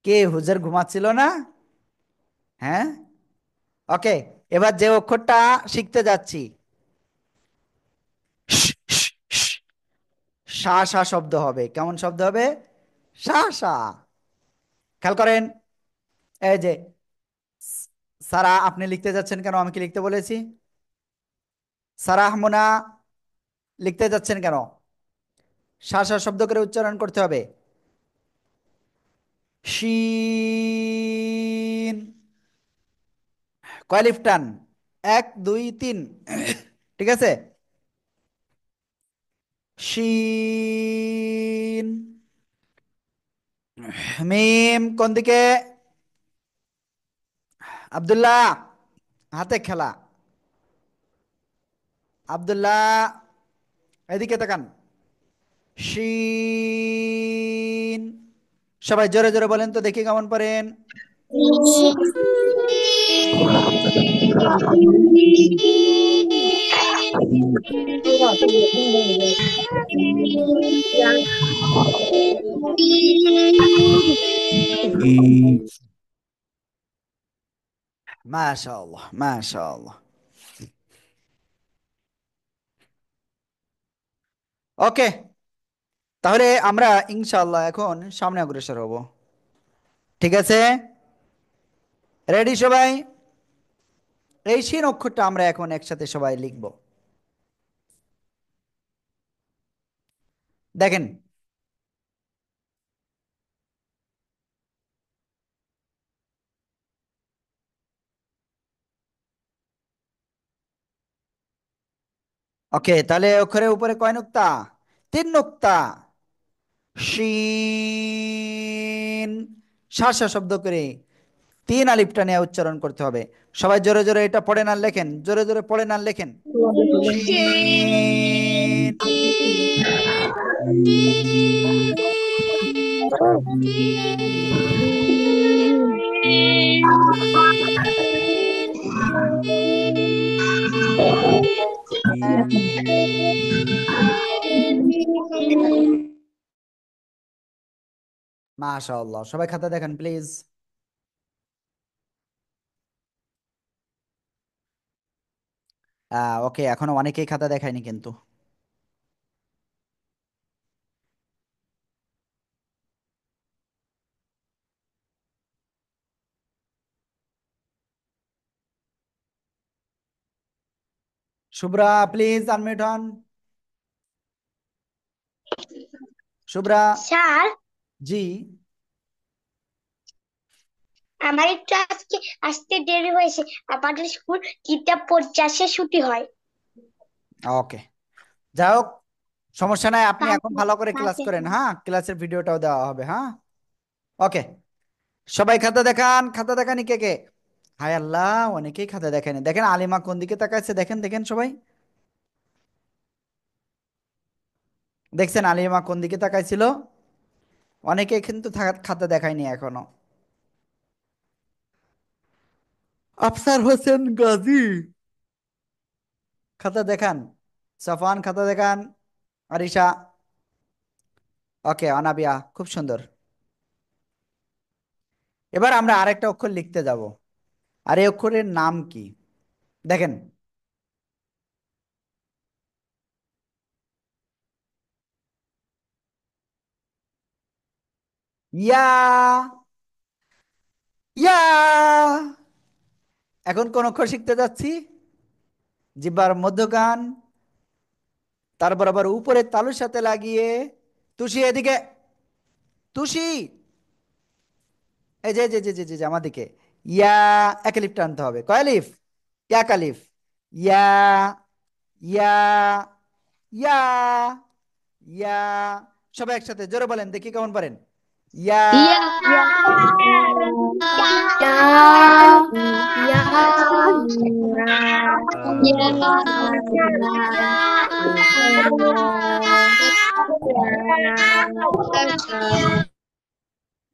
কে হুজুর ঘুমাচ্ছিল না? হ্যাঁ, ওকে, এবার যে অক্ষরটা শিখতে যাচ্ছি, সা সা শব্দ হবে। কেমন শব্দ হবে? সা সা। খেয়াল করেন, এই যে সারা, আপনি লিখতে যাচ্ছেন কেন? আমি কি লিখতে বলেছি? সারাহ মোনা লিখতে যাচ্ছেন কেন? সা সা শব্দ করে উচ্চারণ করতে হবে। শিন, কয় লিফ টান? 1 2 3। ঠিক আছে? শিন। মিম কোন দিকে? আব্দুল্লাহ হাতে খেলা। আব্দুল্লাহ এদিকে তাকান। শিন। সবাই জোরে জোরে বলেন তো দেখি কেমন পারেন। মাশাআল্লাহ মাশাআল্লাহ। ওকে, তাহলে আমরা ইনশাআল্লাহ এখন সামনে অগ্রসর হব। ঠিক আছে, রেডি সবাই? এই শিন অক্ষরটা আমরা এখন একসাথে সবাই লিখব। দেখেন, ওকে, তাহলে অক্ষরের উপরে কয় নুক্তা? 3 নুক্তা। শিন। শাসা শব্দ করে 3 আলিফটা নিয়ে উচ্চারণ করতে হবে। সবাই জোরে জোরে এটা পড়েন আর লেখেন, জোরে জোরে পড়েন আর লেখেন। শিন। মাশাআল্লাহ, সবাই খাতা দেখেন প্লিজ। ওকে, এখনো অনেকেই খাতা দেখায়নি কিন্তু। শুভ্রা প্লিজ আনমিউট হন। শুভ্রা। স্যার, জি। আমার একটু আজকে আসতে দেরি হয়েছে। আমাদের স্কুল 3:50 ছুটি হয়। ওকে, যাই হোক, সমস্যা নাই, আপনি এখন কালকে ভালো করে ক্লাস কালকে করেন, হ্যাঁ, ক্লাসের ভিডিওটাও দেওয়া হবে, হ্যাঁ। ওকে, সবাই খাতা দেখান, খাতা দেখানি কে কে? হায় আল্লাহ, অনেকেই খাতা দেখেনি। দেখেন আলিমা কোন দিকে তাকাইছে, দেখেন দেখেন সবাই, দেখছেন আলিমা কোন দিকে তাকাইছিল? অনেকে কিন্তু খাতা দেখায়নি এখনো। আফসার হোসেন গাজী খাতা দেখান, সাফান খাতা দেখান, আরিশা। ওকে, অনাবিয়া খুব সুন্দর। এবার আমরা আরেকটা অক্ষর লিখতে যাব। আর এই অক্ষরের নাম কি? দেখেন, ইয়া। ইয়া। এখন কোন অক্ষর শিখতে যাচ্ছি? জিহ্বার মধ্যখান, তারপর আবার উপরে তালুর সাথে লাগিয়ে। তুষি এদিকে, তুষি, এই যে যে যে যে যে যে আমার দিকে। ইয়া। এক আলিফ টানতে হবে, কয় আলিফ? এক আলিফ। ইয়া। ইয়া। ইয়া। ইয়া। সবাই একসাথে জোরে বলেন দেখি কেমন পারেন। ইয়া। ইয়া ইয়া ইয়া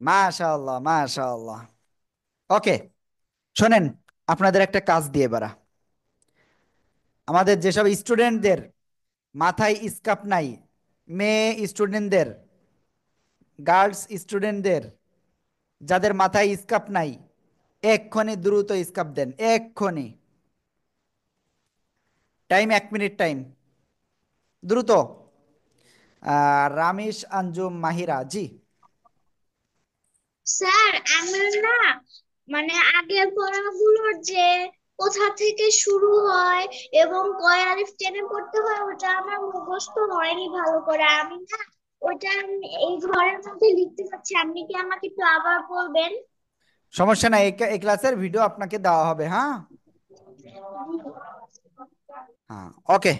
মাশাআল্লাহ মাশাআল্লাহ। ওকে, শোনেন, আপনাদের একটা কাজ দিয়ে বারা, আমাদের যেসব স্টুডেন্টদের মাথায় স্কার্ফ নাই, মেয়ে স্টুডেন্টদের, গার্লস স্টুডেন্টদের যাদের মাথায় স্কার্ফ নাই, এক্ষুনি দ্রুত স্কার্ফ দেন, এক্ষুনি। টাইম 1 মিনিট টাইম, দ্রুত। রামিশ আঞ্জুম মাহিরা, জি। স্যার, আমার না মানে আগের পড়াগুলোর যে কোথা থেকে শুরু হয় এবং কয় আলিফ টেনে পড়তে হয় ওটা আমার মুখস্থ হয়নি ভালো করে। আমি না ওটা এই ঘরের মধ্যে লিখতে পারছি। আপনি কি আমাকে একটু আবার বলবেন? সমস্যা নাই, এই ক্লাসের ভিডিও আপনাকে দেওয়া হবে, হ্যাঁ। হ্যাঁ, ওকে,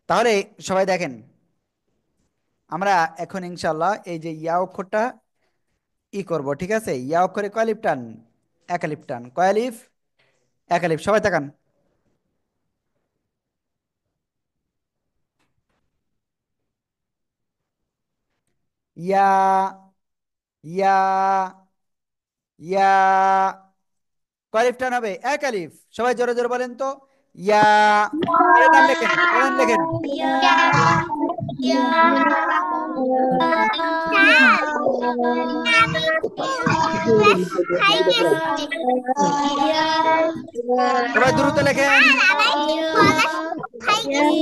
তাহলে সবাই দেখেন, আমরা এখন ইনশাল্লাহ এই যে ইয়া অক্ষরটা করব, ঠিক আছে? ইয়া অক্ষরে কয় আলিফ টান? এক আলিফ টান, কয় আলিফ? এক আলিফ। সবাই তাকান, ইয়া, ইয়া, ইয়া। কয় আলিফ টান হবে? এক আলিফ। সবাই জোরে জোরে বলেন তো। ইয়া। পরের নাম লেখেন, পরের লেখেন। স্যার, আমি ক্লাস ফাইভে পড়ি। সবাই দ্রুত লেখেন। স্যার, আমার গলা ফাইভে আমি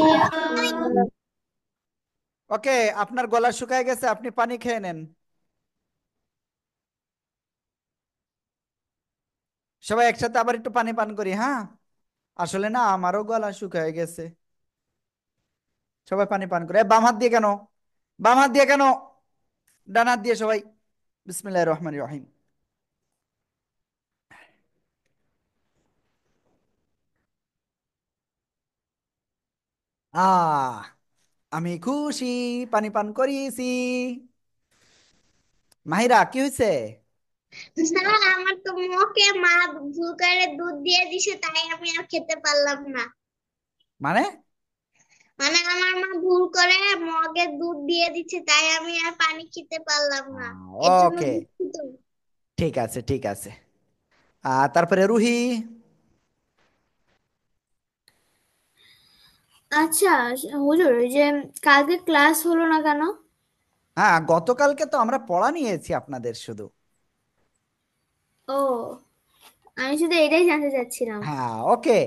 ওকে, আপনার গলা শুকায় গেছে, আপনি পানি খেয়ে নেন। সবাই একসাথে আবার একটু পানি পান করি, হ্যাঁ। আসলে না, আমারও গলা শুকায় গেছে। সবাই পানি পান করে। বাম হাত দিয়ে কেন? বাম হাত দিয়ে কেন? ডান হাত দিয়ে সবাই। বিসমিল্লাহির রহমানির রহিম। আহ আমি খুশি, পানি পান করিয়েছি। মাহিরা, কি হয়েছে? স্যার, আমার তো মুখে মা ভুল করে দুধ দিয়ে দিছে, তাই আমি আর খেতে পারলাম না। মানে? মানে আমার মা ভুল করে মগে দুধ দিয়ে দিচ্ছে, তাই আমি আর পানি খেতে পারলাম না। এর জন্য ওকে, দুঃখিত। ঠিক আছে, ঠিক আছে। তারপরে রুহি। আচ্ছা, হুজুর, ওই যে কালকে ক্লাস হলো না কেন? হ্যাঁ, গতকালকে তো আমরা পড়া নিয়েছি আপনাদের শুধু। ও, আমি শুধু এটাই জানতে চাচ্ছিলাম। হ্যাঁ, ওকে।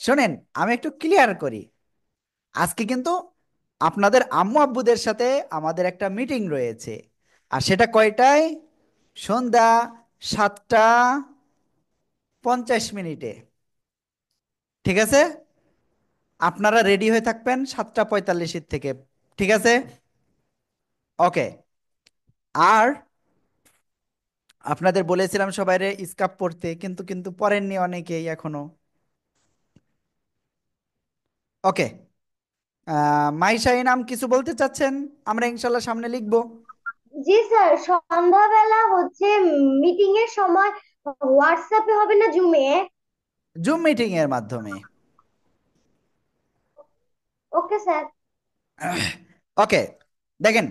শোনেন, আমি একটু ক্লিয়ার করি। আজকে কিন্তু আপনাদের আম্মু আব্বুদের সাথে আমাদের একটা মিটিং রয়েছে। আর সেটা কয়টায়? সন্ধ্যা 7টা 50 মিনিটে। ঠিক আছে? আপনারা রেডি হয়ে থাকবেন 7টা 45 থেকে। ঠিক আছে? ওকে। আর আপনাদের বলেছিলাম সবাইরে স্কার্ফ পরতে, কিন্তু কিন্তু পরেননি অনেকেই এখনো। ওকে। মাইশা ইনাম কিছু বলতে চাচ্ছেন? আমরা ইনশাল্লাহ সামনে লিখবো। জি স্যার, সন্ধ্যাবেলা হচ্ছে মিটিং এর সময় হোয়াটসঅ্যাপে হবে না জুমে? জুম মিটিং এর মাধ্যমে। Okay sir. ওকে, দেখেন,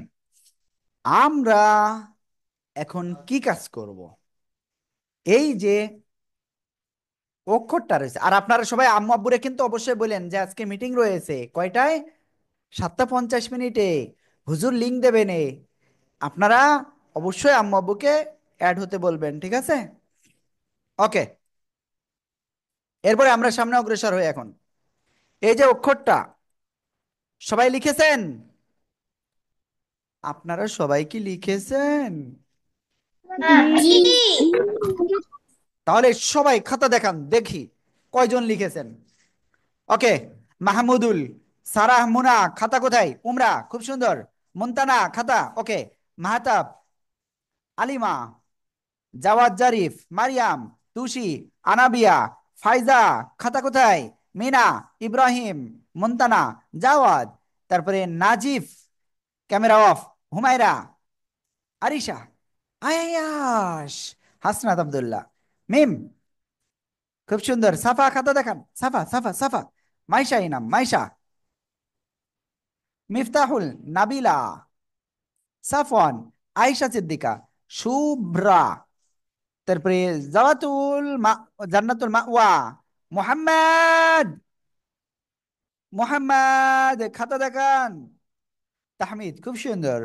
আমরা এখন কি কাজ করব? এই যে অক্ষরটা রয়েছে, আর আপনারা সবাই আম্মু আব্বুরে কিন্তু অবশ্যই বলেন যে আজকে মিটিং রয়েছে কয়টায়? 7টা 50 মিনিটে। হুজুর লিংক দেবেন। আপনারা অবশ্যই আম্মু আব্বুকে অ্যাড হতে বলবেন, ঠিক আছে? ওকে। এরপরে আমরা সামনে অগ্রসর হই এখন। এই যে অক্ষরটা, সবাই লিখেছেন? আপনারা সবাই কি লিখেছেন? জি। জি। তাহলে সবাই খাতা দেখান দেখি কয়জন লিখেছেন। ওকে। মাহমুদুল, সারাহ, মুনা, খাতা কোথায়? উমরা, খুব সুন্দর। মুনতানা, খাতা। ওকে। মাহতাব, আলিমা, জাওয়াদ, জারিফ, মারিয়াম, তুষি, আনাবিয়া, ফাইজা, খাতা কোথায়? মিনা, ইব্রাহিম, মুনতানা, জাওয়াদ, তারপরে নাজিফ, ক্যামেরা অফ, হুমায়রা, আরিশা, আয়াস, হাসনাত আব্দুল্লাহ, মিম, খুব সুন্দর। সাফা, খাতা দেখান। সাফা, সাফা, সাফা। মাইশা ইনাম, মাইশা, মিফতাহুল, নাবিলা, সাফওয়ান, আয়েশা সিদ্দিকা, শুভ্রা, তারপরে জাওয়াতুল মা, জান্নাতুল মাওয়া, মোহাম্মদ, মোহাম্মদ, খাতা দেখান। তাহমিদ, খুব সুন্দর।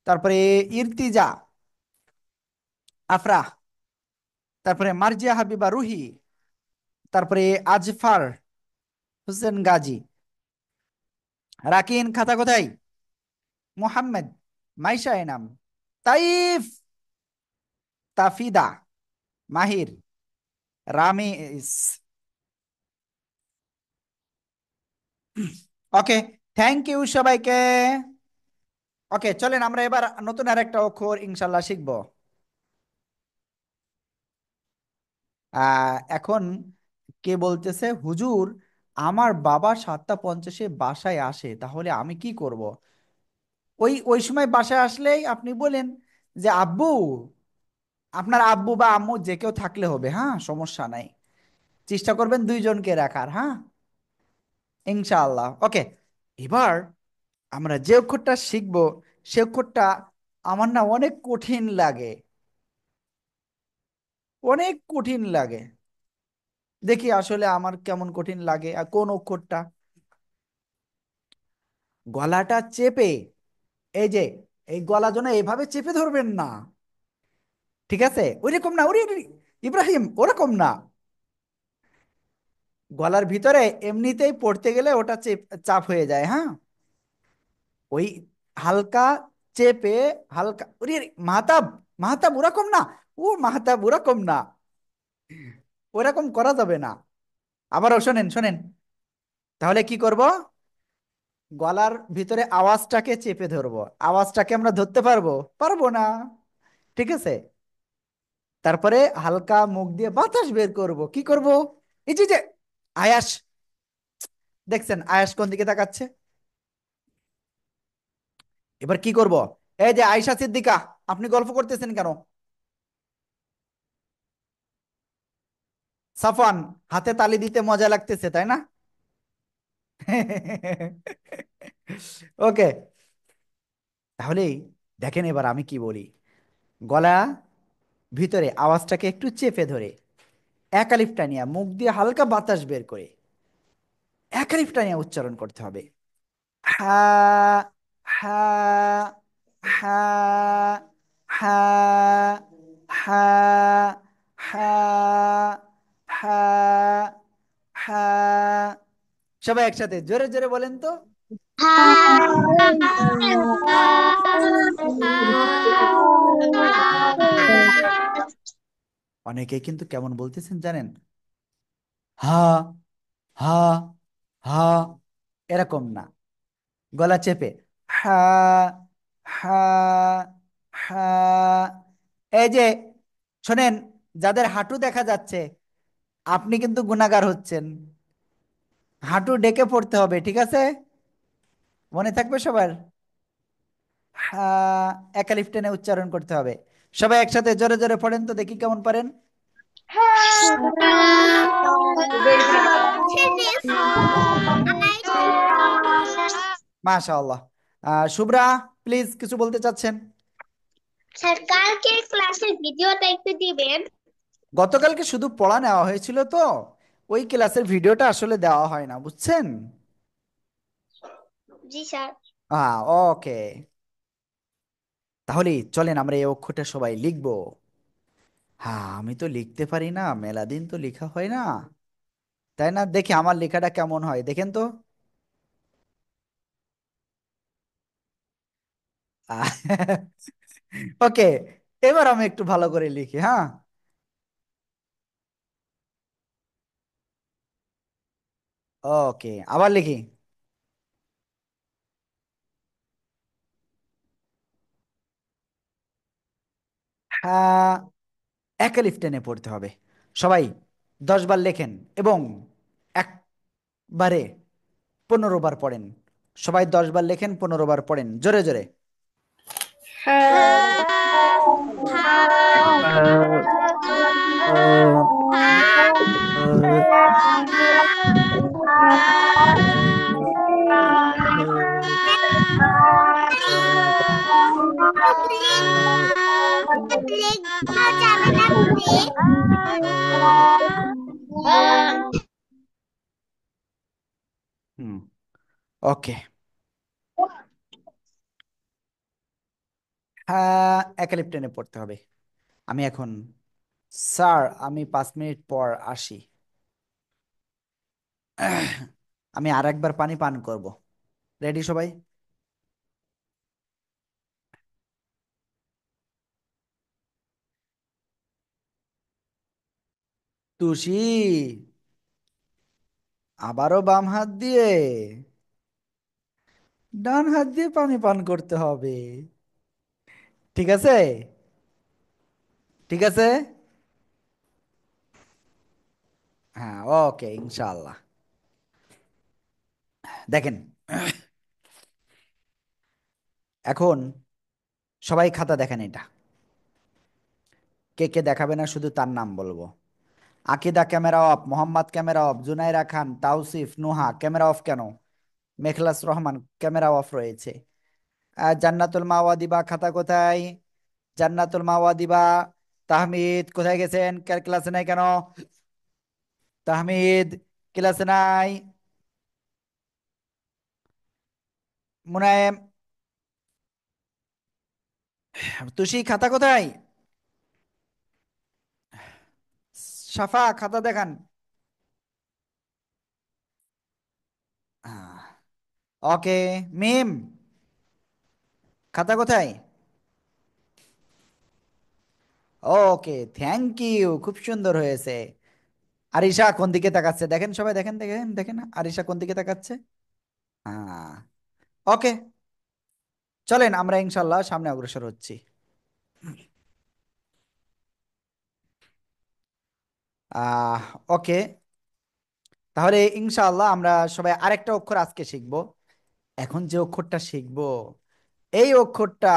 তারপরে ইরতিজা, আফরাহ, তারপরে মার্জিয়া হাবিবা, রুহি, তারপরে আজফার হোসেন গাজী, রাকিন, খাতা কোথায়? Mohammad, Maisha Enam, Taif, Tafida, Mahir, Ramis. Okay, thank you সবাইকে। ওকে, চলেন আমরা এবার নতুন আর একটা অক্ষর ইনশাল্লাহ শিখব। এখন কে বলতেছে হুজুর, আমার বাবা 7টা 50-এ বাসায় আসে, তাহলে আমি কি করব? ওই ওই সময় বাসায় আসলেই আপনি বলেন যে আব্বু, আপনার আব্বু বা আম্মু যে কেউ থাকলে হবে, হ্যাঁ, সমস্যা নাই। চেষ্টা করবেন দুইজনকে রাখার, হ্যাঁ, ইনশাআল্লাহ। ওকে। এবার আমরা যে অক্ষরটা শিখবো সে অক্ষরটা আমার না অনেক কঠিন লাগে, অনেক কঠিন লাগে। দেখি আসলে আমার কেমন কঠিন লাগে আর কোন অক্ষরটা। গলাটা চেপে, এই যে এই গলা যেন এভাবে চেপে ধরবেন না, ঠিক আছে? ওইরকম না, ওরে ওরে, ইব্রাহিম ওরকম না। গলার ভিতরে এমনিতেই পড়তে গেলে ওটা চাপ হয়ে যায়, হ্যাঁ। ওই হালকা চেপে, হালকা ওরে ওরে, মাহতাব, মাহতাব ওরকম না। ও মাহতাব ওরকম না, ওরকম করা যাবে না। আবারও শোনেন শোনেন, তাহলে কি করব? গলার ভিতরে আওয়াজটাকে চেপে ধরবো। আওয়াজটাকে আমরা ধরতে পারবো? পারবো না, ঠিক আছে। তারপরে হালকা মুখ দিয়ে বাতাস বের করব। কি করব? এই যে যে আয়াস, দেখছেন আয়াস কোন দিকে তাকাচ্ছে? এবার কি করব? এই যে আয়শা সিদ্দিকা, আপনি গল্প করতেছেন কেন? সাফান, হাতে তালি দিতে মজা লাগতেছে তাই না? ওকে, তাহলে দেখেন এবার আমি কি বলি। গলা ভিতরে আওয়াজটাকে একটু চেপে ধরে একালিফ টানিয়া মুখ দিয়ে হালকা বাতাস বের করে একালিফ টানিয়া উচ্চারণ করতে হবে। হা, হা, হা, হা, হা, হা, হা, হা। সবাই একসাথে জোরে জোরে বলেন তো। অনেকে কিন্তু কেমন বলতেছেন জানেন? হা, হা, হা, এরকম না, গলা চেপে হা, হা, হা। এই যে শোনেন, যাদের হাঁটু দেখা যাচ্ছে, আপনি কিন্তু গুনাহগার হচ্ছেন। হাঁটু ডেকে পড়তে হবে, ঠিক আছে? মনে থাকবে সবার। হা, একালিফ টেনে উচ্চারণ করতে হবে। সবাই একসাথে জোরে জোরে পড়েন তো দেখি কেমন পারেন। মাশাআল্লাহ। শুভ্রা, প্লিজ কিছু বলতে চাচ্ছেন? স্যার, কালকে ক্লাসের ভিডিওটা একটু দিবেন? গতকালকে শুধু পড়া নেওয়া হয়েছিল তো, ওই ক্লাসের ভিডিওটা আসলে দেওয়া হয় না, বুঝছেন? জি স্যার। হ্যাঁ, ওকে। তাহলে চলেন আমরা এই অক্ষরটা সবাই লিখবো। হ্যাঁ, আমি তো লিখতে পারি না, মেলা দিন তো লেখা হয় না, তাই না? দেখি আমার লেখাটা কেমন হয়, দেখেন তো। ওকে, এবার আমি একটু ভালো করে লিখি, হ্যাঁ। ওকে, আবার লিখি। হ্যাঁ, একালিফ টেনে পড়তে হবে। সবাই 10 বার লেখেন এবং একবারে 15 বার পড়েন। সবাই 10 বার লেখেন, 15 বার পড়েন, জোরে জোরে। হুম, ওকে। হ্যাঁ, একালিপ টেনে পড়তে হবে। আমি এখন, স্যার আমি 5 মিনিট পর আসি। আমি আর একবার পানি পান করব। রেডি সবাই? তুষি, আবারও বাম হাত দিয়ে ডান হাত দিয়ে পানি পান করতে হবে, ঠিক আছে? ঠিক আছে, হ্যাঁ, ওকে, ইনশাআল্লাহ। দেখেন, এখন সবাই খাতা দেখেন এটা। কে কে দেখাবে না শুধু তার নাম বলবো। Akida camera off, Mohammad camera off, Junaira Khan, Tawsif, Nuha camera off কেন? মেখলাস রহমান ক্যামেরা অফ রয়েছে। জান্নাতুল মাওয়া দিবা, খাতা কোথায়? জান্নাতুল মাওয়া দিবা। তাহমিদ কোথায় গেছেন? ক্লাসে নাই কেন? তাহমিদ ক্লাসে নাই। মুনায়েম, তুষি খাতা কোথায়? সাফা খাতা দেখান। ওকে। মিম খাতা কোথায়? ওকে, থ্যাংক ইউ, খুব সুন্দর হয়েছে। আরিশা কোন দিকে তাকাচ্ছে দেখেন, সবাই দেখেন, দেখেন, দেখেন আরিশা কোন দিকে তাকাচ্ছে। হ্যাঁ, ওকে, চলেন আমরা ইনশাল্লাহ সামনে অগ্রসর হচ্ছি। আহ ওকে, তাহলে ইনশাআল্লাহ আমরা সবাই আরেকটা অক্ষর আজকে শিখব। এখন যে অক্ষরটা শিখব, এই অক্ষরটা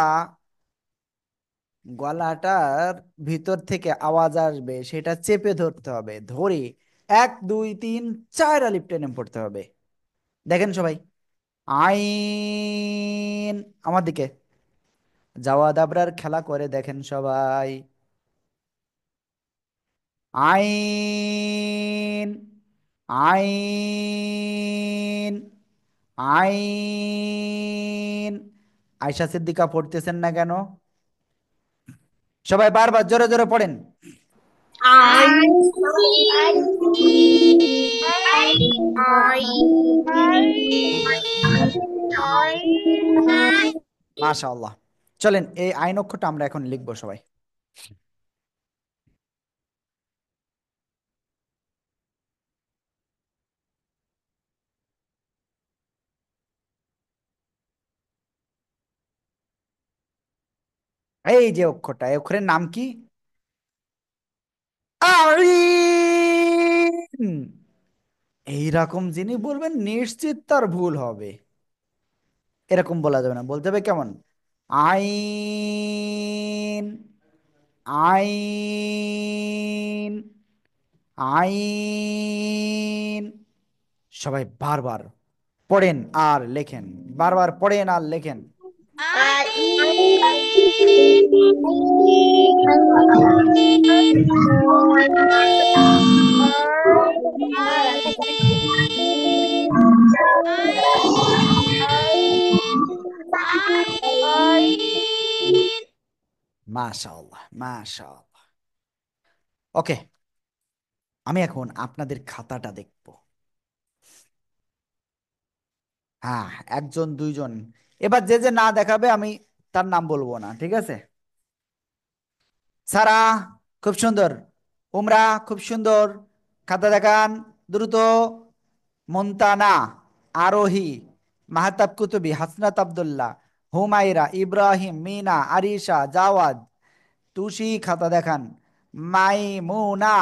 গলাটার ভিতর থেকে আওয়াজ আসবে, সেটা চেপে ধরতে হবে, ধরে 1 2 3 4 আলিফ টেনে পড়তে হবে। দেখেন সবাই, আইন, আমার দিকে জাওয়াদ আবরার খেলা করে দেখেন সবাই। আইন, আইন, আইন। আয়শা সিদ্দিকা পড়তেছেন না কেন? সবাই বারবার জোরে জোরে পড়েন। আই মাশাআল্লাহ। চলেন এই আইন অক্ষরটা আমরা এখন লিখবো সবাই। এই যে অক্ষরটা, এই অক্ষরের নাম কি? আইন। এইরকম যিনি বলবেন নিশ্চিত তার ভুল হবে। এরকম বলা যাবে না, বলতে হবে কেমন? আইন, আইন, আইন। সবাই বারবার পড়েন আর লেখেন, বারবার পড়েন আর লেখেন। মাশাআল্লাহ, মাশাআল্লাহ। ওকে, আমি এখন আপনাদের খাতাটা দেখব। হ্যাঁ, একজন দুইজন, এবার যে যে না দেখাবে আমি তার নাম বলবো না, ঠিক আছে? সারা খুব সুন্দর, উমরা খুব সুন্দর, খাতা দেখান দ্রুত। মুনতানা, আরোহী, মাহতাব কুতুবি, হাসনাত আব্দুল্লাহ, হুমায়রা, ইব্রাহিম, মিনা, আরিশা, জাওয়াদ, তুষি খাতা দেখান। মাইমুনা,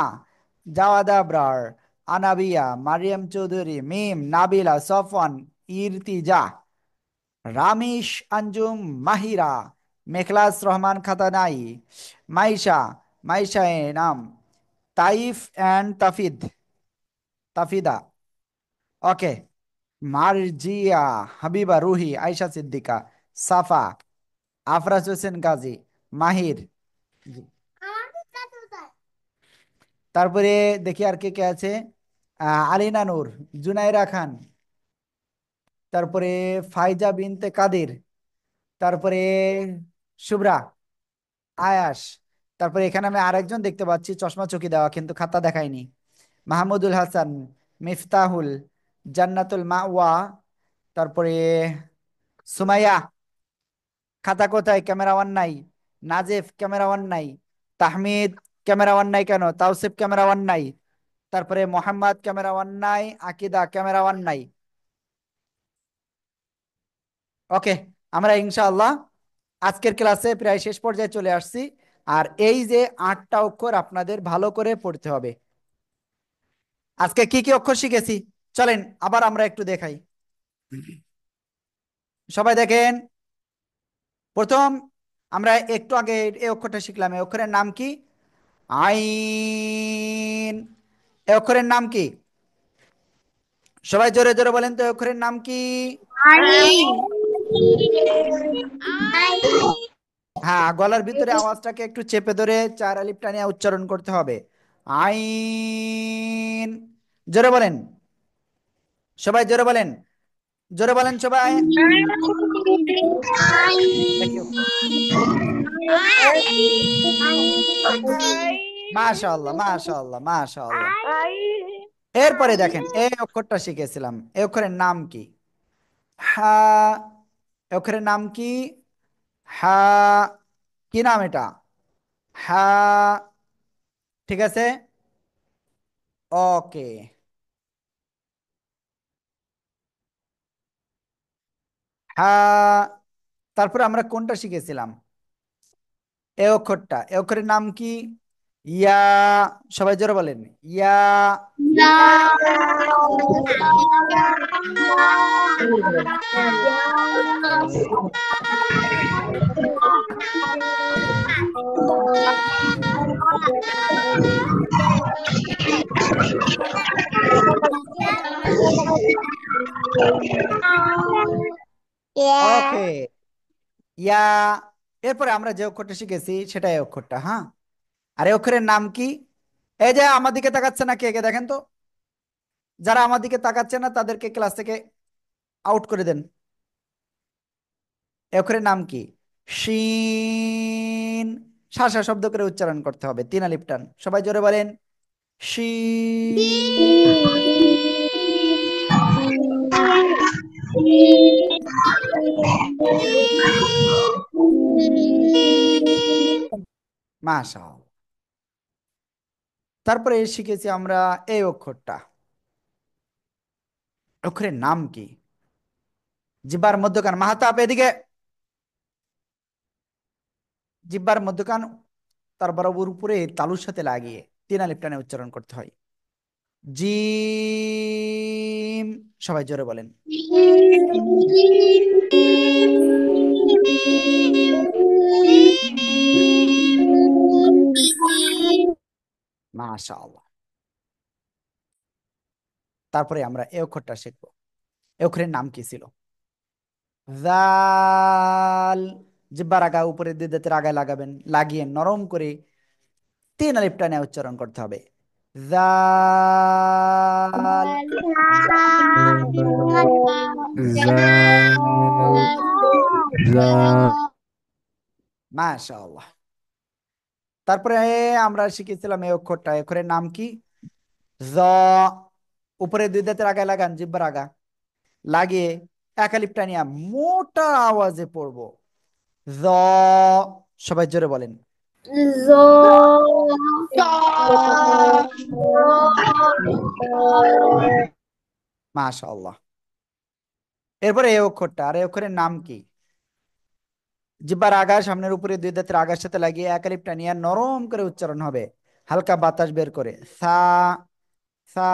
জাওয়াদ আবরার, আনাবিয়া, মারিয়াম চৌধুরী, মিম, নাবিলা, সফওয়ান, ইরতিজা, রামিশ, আঞ্জুম, মাহিরা, মেখলাস রহমান খাতা নাই, মাইশা, মাইশা এ নাম, তাইফ অ্যান্ড তাফিদ, তাফিদা, ওকে, মারজিয়া, হাবিবা, রুহি, আয়শা সিদ্দিকা, সাফা, আফরাজ হোসেন গাজী, মাহির। জি। তারপরে দেখি আর কে কে আছে। আলিনা নূর, জুনাইরা খান, তারপরে ফাইজা বিনতে কাদের, তারপরে শুভ্রা, আয়াস, তারপরে এখানে আমি আরেকজন দেখতে পাচ্ছি চশমা চকি দেওয়া কিন্তু খাতা দেখায়নি, মাহমুদুল হাসান, মিফতাহুল, জান্নাতুল মাওয়া, তারপরে সুমাইয়া খাতা কোথায়? ক্যামেরা ওয়ান নাই। নাজেফ ক্যামেরা ওয়ান নাই। তাহমিদ ক্যামেরা ওয়ান নাই কেন? তাওসিফ ক্যামেরা ওয়ান নাই। তারপরে মোহাম্মদ ক্যামেরা ওয়ান নাই। আকিদা ক্যামেরা ওয়ান নাই। ওকে, আমরা ইনশাআল্লাহ আজকের ক্লাসে প্রায় শেষ পর্যায়ে চলে আসছি। আর এই যে 8টা অক্ষর আপনাদের ভালো করে পড়তে হবে। আজকে কি কি অক্ষর শিখেছি চলেন আবার আমরা একটু দেখাই। সবাই দেখেন, প্রথম আমরা একটু আগে এই অক্ষরটা শিখলাম, এই অক্ষরের নাম কি? আইন। এই অক্ষরের নাম কি? সবাই জোরে জোরে বলেন তো, এই অক্ষরের নাম কি? আই হ্যাঁ, গলার ভিতরে আওয়াজটাকে একটু চেপে ধরে চার আলিফ টানিয়ে উচ্চারণ করতে হবে। আইন। জোরে বলেন, সবাই জোরে বলেন, জোরে বলেন সবাই। দেখি, মাশাআল্লাহ মাশাআল্লাহ মাশাআল্লাহ। এরপরে দেখেন এই অক্ষরটা শিখেছিলাম, এই অক্ষরের নাম কি? হা। এই অক্ষরের নাম কি? হা। কি নাম এটা? হা। ঠিক আছে, ওকে। হা। তারপরে আমরা কোনটা শিখেছিলাম? এ অক্ষরটা, এ অক্ষরের নাম কি? ইয়া। সবাই জোরে বলেন, ইয়া। ওকে, ইয়া। এরপরে আমরা যে অক্ষরটা শিখেছি সেটা এই অক্ষরটা, হ্যাঁ। আর এই অক্ষরের নাম কি? এই যে আমার দিকে তাকাচ্ছে না, কে কে দেখেন তো। যারা আমার দিকে তাকাচ্ছে না তাদেরকে ক্লাস থেকে আউট করে দেন। এই অক্ষরের নাম কি? শিন। শাসা শব্দ করে উচ্চারণ করতে হবে, তিন আলিফ টান। সবাই জোরে বলেন, শিন। মাশাআল্লাহ। তারপরে শিখেছি আমরা এই অক্ষরটা, অক্ষরের নাম কি? জিব্বার মধ্যখান, মাহাতাব এদিকে। জিব্বার মধ্যখান তার বরাবর উপরে তালুর সাথে লাগিয়ে তিন আলিফ টানে উচ্চারণ করতে হয়, জিম। সবাই জোরে বলেন, মাশাআল্লাহ। তারপরে আমরা এই অক্ষরটা শিখবো, এই অক্ষরের নাম কি ছিল? জাল। জিব্বার আগা উপরে দুই দাঁতের আগায় লাগাবেন, লাগিয়ে নরম করে তিন আলিফ টানে উচ্চারণ করতে হবে, জাল। জাল, জাল। মাশাআল্লাহ। তারপরে আমরা শিখেছিলাম এই অক্ষরটা, এই অক্ষরের নাম কি? জ। উপরে দুই দাঁতের আগায় লাগান, জিব্বার আগা লাগিয়ে এক আলিফ টানিয়া মোটা আওয়াজে পড়বো, জ। সবাই জোরে বলেন, জ মাশাআল্লাহ। এরপরে এই অক্ষরটা, আর এই অক্ষরের নাম কি? জিব্বার আগা সামনের উপরে দুই দাঁতের আগার সাথে লাগিয়ে এক আলিফ টানিয়া নরম করে উচ্চারণ হবে, হালকা বাতাস বের করে, সা। সা।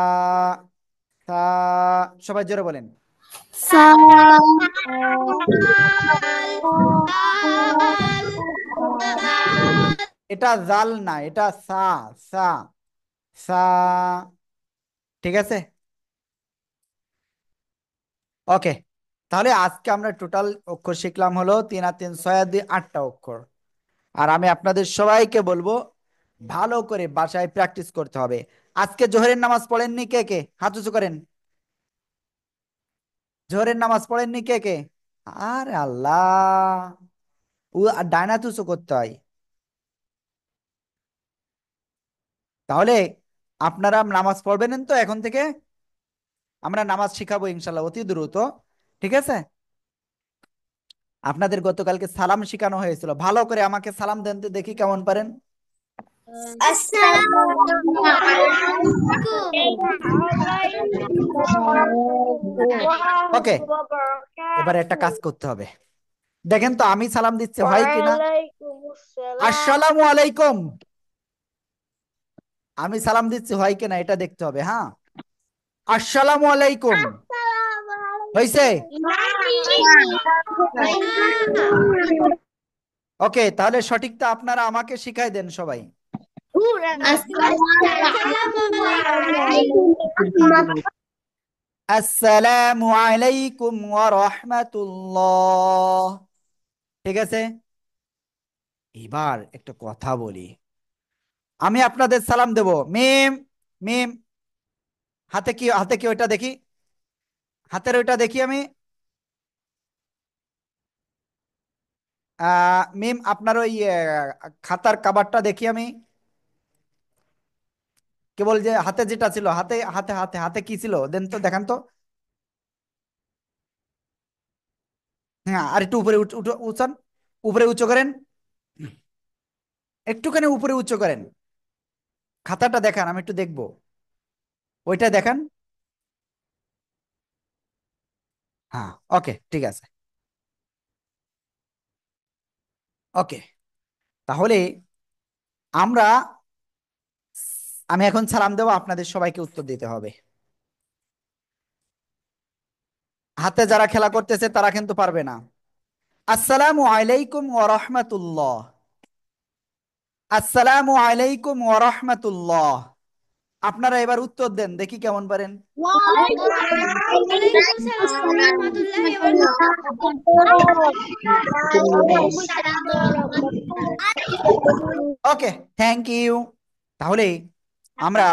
সা। সবাই জোরে বলেন, সা এটা জাল না, এটা সা। সা। সা। ঠিক আছে, ওকে। তাহলে আজকে আমরা টোটাল অক্ষর শিখলাম হলো 3 আর 3 6 আর 2 8টা অক্ষর। আর আমি আপনাদের সবাইকে বলবো ভালো করে বাসায় প্র্যাকটিস করতে হবে। আজকে জোহরের নামাজ পড়েননি কে কে? হাত উঁচু করেন। জোহরের নামাজ পড়েননি কে কে? আরে আল্লাহ, ও ডাইনাত উঁচু করতে হয়। তাহলে আপনারা নামাজ পড়বেন তো এখন থেকে? আমরা নামাজ শিখাবো ইনশাল্লাহ অতি দ্রুত, ঠিক আছে? আপনাদের গতকালকে সালাম শিখানো হয়েছিল, ভালো করে আমাকে সালাম দেন তো দেখি কেমন পারেন। আসসালামু ওকে, এবারে একটা কাজ করতে হবে। দেখেন তো আমি সালাম দিচ্ছি হয় কিনা। আসসালামু আলাইকুম, আমি সালাম দিচ্ছি হয় কিনা এটা দেখতে হবে, হ্যাঁ। আসসালামু আলাইকুম হয়েছে? ওকে, তাহলে সঠিকটা আপনারা আমাকে শিখাই দেন সবাই। আসসালামু আলাইকুম ওয়া রাহমাতুল্লাহ। ঠিক আছে, এবার একটা কথা বলি। আমি আপনাদের সালাম দেব। মিম, মিম, হাতে কি ওইটা দেখি, হাতের ওইটা দেখি আমি। মিম, আপনার ওই খাতার কাবারটা দেখি আমি। কেবল যে হাতে যেটা ছিল, হাতে হাতে হাতে হাতে কি ছিল দেন তো, দেখান তো। হ্যাঁ, আর একটু উপরে উঁচান, উপরে উঁচু করেন, একটুখানি উপরে উঁচু করেন। খাতাটা দেখান, আমি একটু দেখবো। ওইটা দেখান। হ্যাঁ, ওকে, ঠিক আছে। ওকে, তাহলে আমরা, আমি এখন সালাম দেবো, আপনাদের সবাইকে উত্তর দিতে হবে। হাতে যারা খেলা করতেছে তারা কিন্তু পারবে না। আসসালামু আলাইকুম ওয়া রাহমাতুল্লাহ। আসসালামু আলাইকুম ওয়া রাহমাতুল্লাহ। আপনারা এবার উত্তর দেন, দেখি কেমন পারেন। ওয়ালাইকুম সালাম রহমতুল্লাহ এবার ওকে, থ্যাংক ইউ। তাহলে আমরা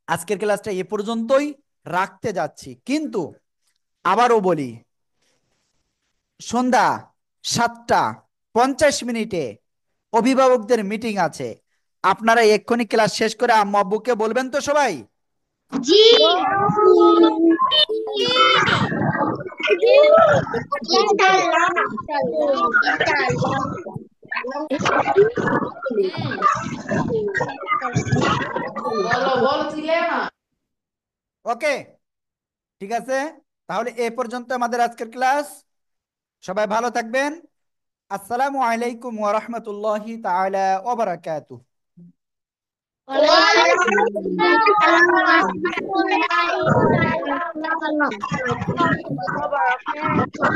আজকের ক্লাসটা এ পর্যন্তই রাখতে যাচ্ছি, কিন্তু আবারও বলি, সন্ধ্যা 7:50 অভিভাবকদের মিটিং আছে। আপনারা এক্ষুনি ক্লাস শেষ করে আম্মু আব্বুকে বলবেন তো সবাই? জি। ইনশাআল্লাহ। ওকে, ঠিক আছে, তাহলে এ পর্যন্ত আমাদের আজকের ক্লাস। সবাই ভালো থাকবেন। আসসালামু আলাইকুম ওয়া রাহমাতুল্লাহি তাআলা ওয়া বারাকাতুহু। ওয়ালাইকুম আসসালাম ওয়া রাহমাতুল্লাহি ওয়া বারাকাতুহু।